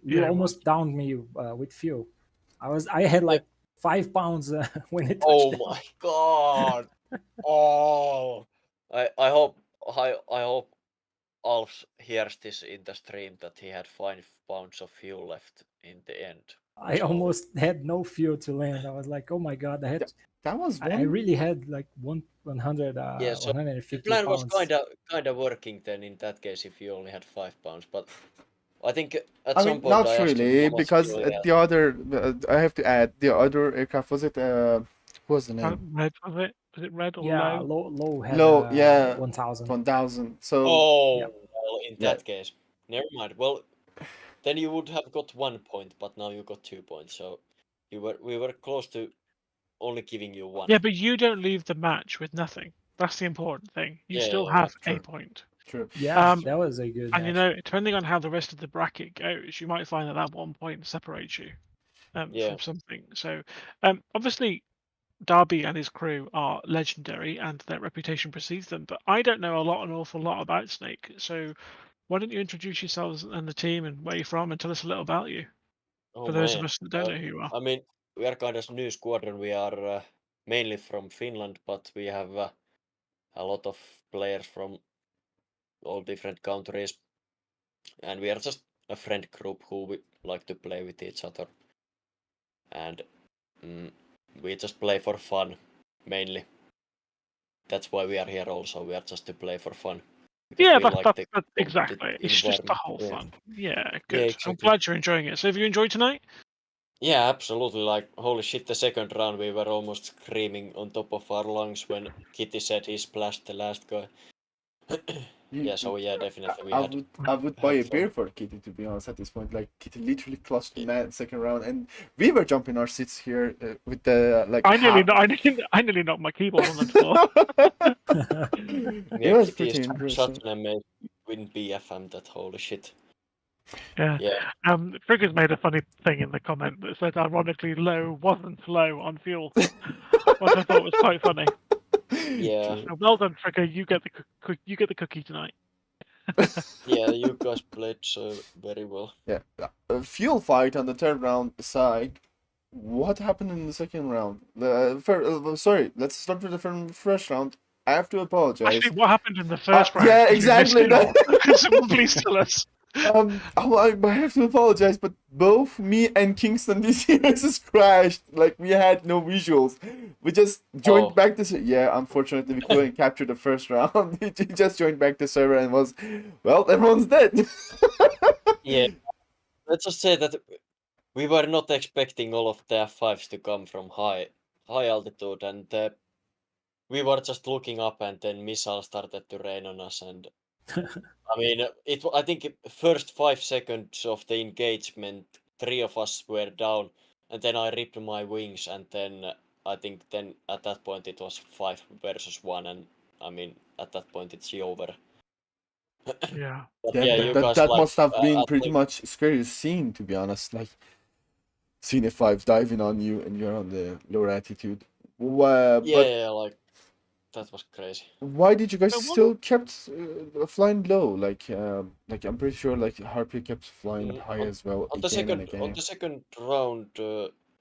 you almost downed me with fuel. I had like 5 pounds when it touched Oh down. my god! Oh, I hope Alf hears this in the stream that he had 5 pounds of fuel left in the end. I almost had no fuel to land. I was like, oh my god, that was I really had like 100, Yeah, so 150 the plan was pounds. kind of working then in that case if you only had 5 pounds, but I think at I some mean, point not I asked him really, how much because fuel he had. the other, I have to add, the other aircraft, was it, what was the name? Red, was it? Was it Red or Yeah, Low? low had Low, yeah, 1,000. 1,000. So, Oh, yeah. well, in that case, never mind. Well, then you would have got 1 point, but now you got 2 points. So we were close to only giving you 1. Yeah, but you don't leave the match with nothing. That's the important thing. You still have a point. True. Yeah, that was a good And match. you know, depending on how the rest of the bracket goes, you might find that 1 point separates you from something. So, obviously, Darby and his crew are legendary, and their reputation precedes them. But I don't know an awful lot about Snake. So, why don't you introduce yourselves and the team and where you're from and tell us a little about you Oh for those of man. us that don't know who you are? I mean, we are kind of new squadron. We are mainly from Finland, but we have a lot of players from all different countries, and we are just a friend group who we like to play with each other, and we just play for fun mainly. That's why we are here also. We are just to play for fun. Because Yeah, we like the that's exactly. competitive It's just the environment. whole Yeah. fun. Yeah, Yeah, good. I'm exactly. glad you're enjoying it. So have you enjoyed tonight? Yeah, absolutely. Like, holy shit, the second round we were almost screaming on top of our lungs when Kitty said he splashed the last guy. Yeah, so yeah, definitely we I would buy had a fun. beer for Kitty, to be honest, at this point. Like, Kitty literally clutched in that second round, and we were jumping our seats here with the like. I nearly knocked my keyboard on the floor. It Yeah, was Kitty is pretty such interesting. an amazing win BFM that holy shit. Yeah. Yeah. Friggers made a funny thing in the comment that said, ironically, low wasn't low on fuel, which I thought was quite funny. Yeah. So well done, Frigger. You get the cookie tonight. Yeah, you guys played so very well. Yeah, fuel fight on the third round aside. What happened in the second round? Sorry, let's start with the first round. I have to apologize. Actually, what happened in the first round? Yeah, 'Cause we missed exactly. it. Could someone please tell us? I have to apologize, but both me and Kingston DCS crashed. Like, we had no visuals. We just joined back the yeah. Unfortunately, we couldn't capture the first round. We just joined back the server and was, well, everyone's dead. Yeah, let's just say that we were not expecting all of the F5s to come from high altitude, and we were just looking up, and then missiles started to rain on us, and I mean, I think first 5 seconds of the engagement, 3 of us were down, and then I ripped my wings, and then I think then at that point it was 5 versus 1, and I mean at that point it's over. Yeah. But yeah, you guys That like must have been pretty like, much scary scene, to be honest. Like, seeing F5 diving on you and you're on the lower altitude. But yeah, like that was crazy. why did you guys So what- still kept flying low? Like I'm pretty sure like Harpia kept flying high as well On again and again. the second round,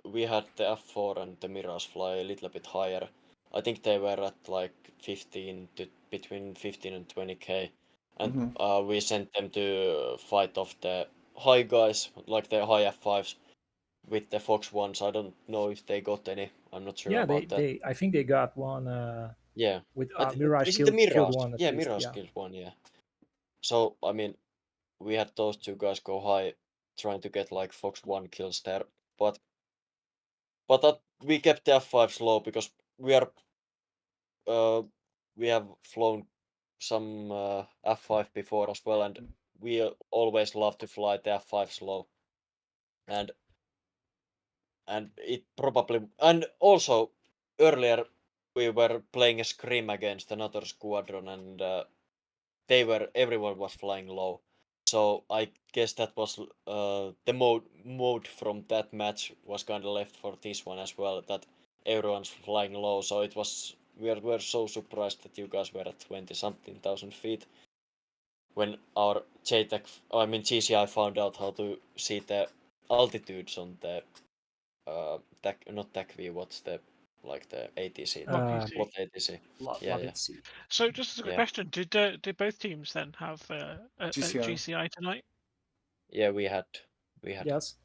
we had the F4 and the Mirage fly a little bit higher. I think they were at like 15 to between 15 and 20k, and we sent them to fight off the high guys, like the high F5s, with the Fox ones. I don't know if they got any. I'm not sure Yeah, about that. I think they got one. Yeah, With is Mirage it the killed Mirage? one at Yeah, least. Mirage Yeah. killed one. Yeah. So I mean, we had those two guys go high, trying to get like Fox 1 kills there, but we kept the F5 low because we have flown some F5 before as well, and we always love to fly the F5 slow, and it probably, and also earlier we were playing a scrim against another squadron, and everyone was flying low. So I guess that was the mode from that match was kind of left for this one as well. That everyone's flying low. So it was we're so surprised that you guys were at 20-something thousand feet when our GCI found out how to see the altitudes on the not TAC what's the like the ATC, plot ATC. Yeah. So just as a quick question, did both teams then have a GCI tonight? Yeah, we had. Yes.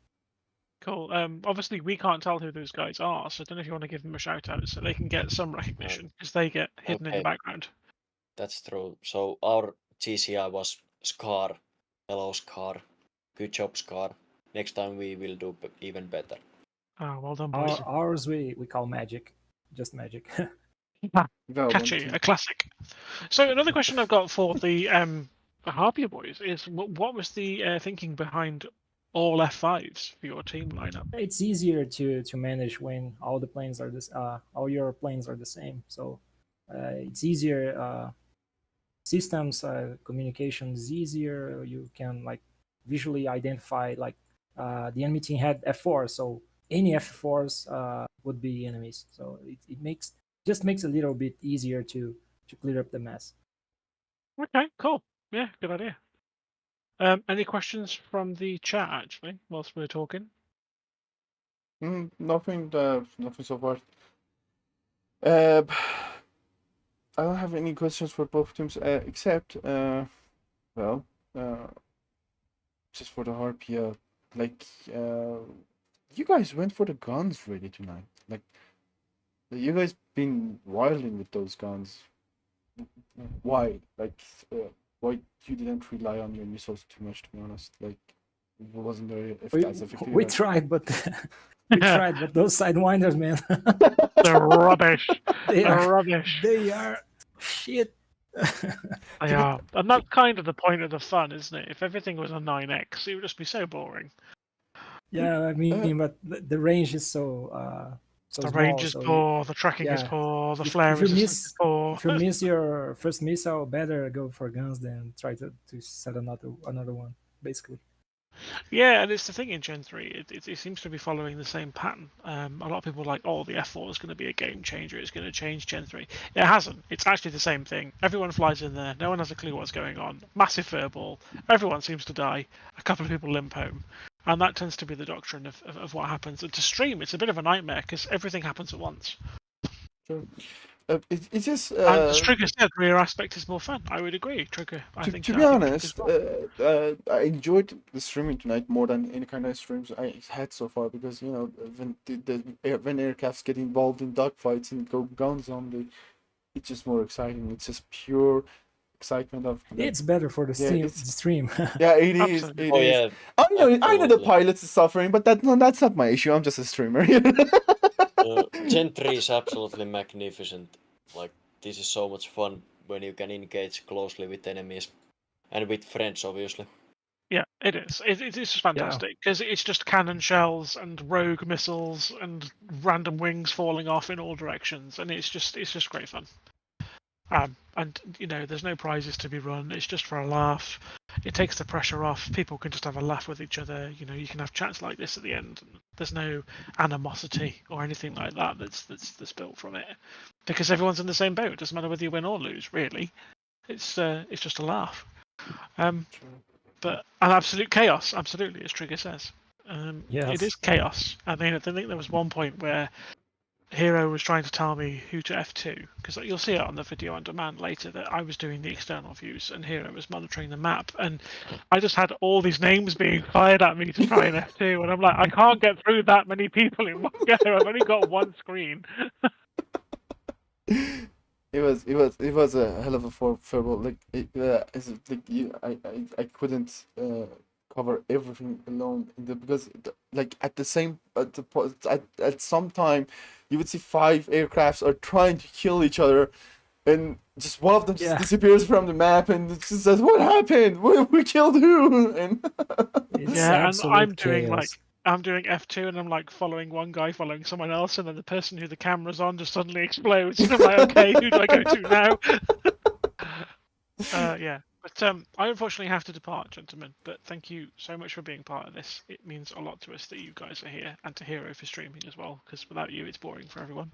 Cool. Obviously we can't tell who those guys are, so I don't know if you want to give them a shout out so they can get some recognition because they get hidden in the background. That's true. So our GCI was Scar. Hello, Scar. Good job, Scar. Next time we will do even better. Oh, well done, boys. Ours we call Magic, just Magic. Catchy, a classic. So another question I've got for the Harpia boys is what was the thinking behind all F5s for your team lineup? It's easier to manage when all the planes are all your planes are the same. So it's easier. Systems communication is easier. You can like visually identify like the enemy team had F4, so any F4s would be enemies. So it makes a little bit easier to clear up the mess. Okay, cool. Yeah, good idea. Any questions from the chat actually, whilst we're talking? Nothing. Nothing so far. I don't have any questions for both teams except well, just for the HARPIA. Like, you guys went for the guns really tonight. Like, you guys been wilding with those guns. Why? Like, why you didn't rely on your missiles too much? To be honest, like, it wasn't very as effective. We tried, but we tried, but those sidewinders, man, They're rubbish. they They're are rubbish. they are shit. They are, and that's kind of the point of the fun, isn't it? If everything was a 9x, it would just be so boring. Yeah, I mean, but the range is so so The small. range is so poor, the tracking is yeah. poor, the if flare you resistance miss is poor. if you miss your first missile, better go for guns than try to set another one, basically. Yeah, and it's the thing in Gen 3, it seems to be following the same pattern. A lot of people are like, oh, the F4 is going to be a game changer, it's going to change Gen 3. It hasn't. It's actually the same thing. Everyone flies in there, no one has a clue what's going on. Massive furball, everyone seems to die, a couple of people limp home. And that tends to be the doctrine of what happens. And to stream, it's a bit of a nightmare because everything happens at once. Sure. It's just And as Trigger said, rear aspect is more fun. I would agree, Trigger. I think to be Trigger's honest, right. I enjoyed the streaming tonight more than any kind of streams I had so far because you know when when aircrafts get involved in dogfights and go guns on it's just more exciting. It's just pure excitement of like, It's better for the stream. yeah, it is. Absolutely. It Oh is. yeah, I know the absolutely. pilots is suffering, but that's not my issue. I'm just a streamer. Gen 3 is absolutely magnificent. Like, this is so much fun when you can engage closely with enemies and with friends, obviously. Yeah, it is. It's just fantastic because it's just cannon shells and rogue missiles and random wings falling off in all directions, and it's just great fun. And you know, there's no prizes to be run. It's just for a laugh. It takes the pressure off. People can just have a laugh with each other. You know, you can have chats like this at the end. There's no animosity or anything like that that's built from it because everyone's in the same boat. It doesn't matter whether you win or lose, really. It's just a laugh. But an absolute chaos, absolutely, as Trigger says. Yes. It is chaos. I mean, I think there was one point where Hero was trying to tell me who to F2, because you'll see it on the video on demand later that I was doing the external views and Hero was monitoring the map, and I just had all these names being fired at me to try and F2, and I'm like, I can't get through that many people in one go. I've only got one screen. It was a hell of a furball. Like I couldn't cover everything alone because like at some time you would see 5 aircrafts are trying to kill each other, and just one of them just disappears from the map, and it just says, "What happened? We killed who?" And yeah, and I'm doing F2 and I'm like following one guy, following someone else, and then the person who the camera's on just suddenly explodes. And I'm like, okay, who do I go to now? Yeah, but I unfortunately have to depart, gentlemen. But thank you so much for being part of this. It means a lot to us that you guys are here, and to Hero for streaming as well, because without you, it's boring for everyone.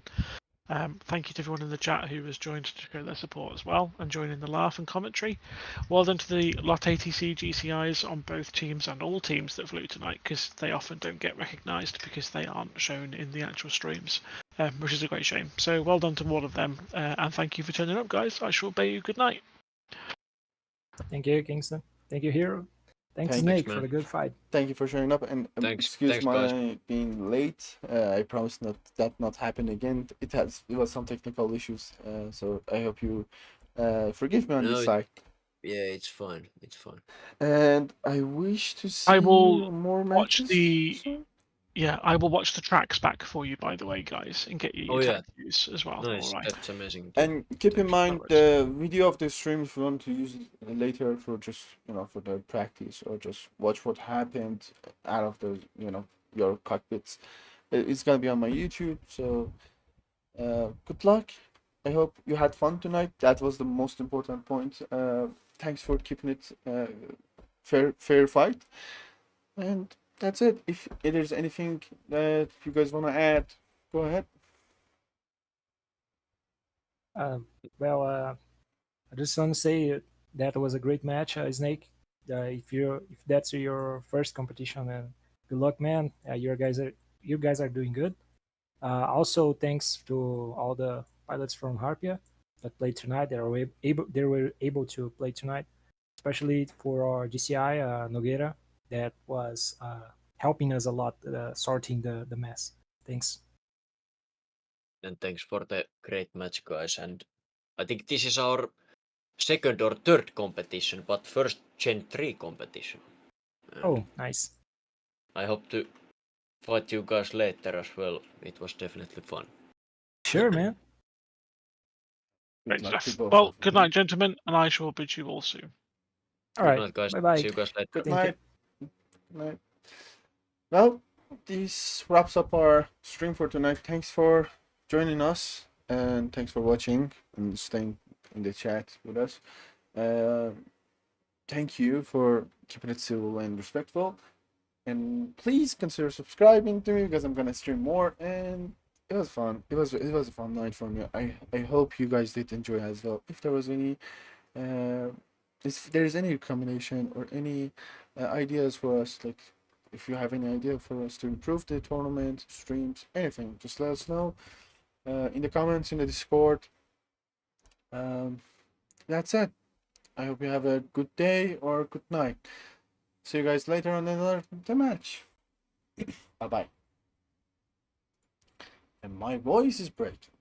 Thank you to everyone in the chat who has joined to show their support as well and join in the laugh and commentary. Well done to the Lot ATC GCIs on both teams and all teams that flew tonight, because they often don't get recognised because they aren't shown in the actual streams, which is a great shame. So well done to all of them, and thank you for turning up, guys. I shall bid you good night. Thank you, Kingston. Thank you, Hero. Thanks, Snake, for the good fight. Thank you for showing up, and excuse my guys. being late. I promise not happen again. It was some technical issues, so I hope you forgive me on this side. Yeah, it's fine. It's fine. And I wish to see I will more watch matches. Yeah, I will watch the tracks back for you, by the way, guys, and get you your tag views as well. Nice, all right. that's amazing. And keep in mind the video of the stream if you want to use it later for just for the practice or just watch what happened out of the your cockpits. It's gonna be on my YouTube. So good luck. I hope you had fun tonight. That was the most important point. Thanks for keeping it fair fight. And that's it. If there's anything that you guys want to add, go ahead. Well, I just want to say that was a great match, Snake. if that's your first competition, and good luck, man. You guys are doing good. Also, thanks to all the pilots from Harpia that played tonight. They were able to play tonight, especially for our GCI Nogueira, that was helping us a lot sorting the mess. Thanks. And thanks for the great match, guys. And I think this is our second or third competition, but first Gen 3 competition. And Oh, nice. I hope to fight you guys later as well. It was definitely fun. Sure, man. Great Good luck to stuff. both Well, of good you. night, gentlemen, and I shall bid you all soon. All Good right. night, guys. Bye bye. See you guys later. Good Thank you. night. Good night. Well, this wraps up our stream for tonight. Thanks for joining us, and thanks for watching and staying in the chat with us. Thank you for keeping it civil and respectful. And please consider subscribing to me because I'm gonna stream more. And it was fun. It was a fun night for me. I hope you guys did enjoy as well. If there was any if there's any combination or any ideas for us, like if you have any idea for us to improve the tournament streams, anything, just let us know in the comments in the Discord. That's it. I hope you have a good day or good night. See you guys later on another match. Bye bye. And my voice is breaking.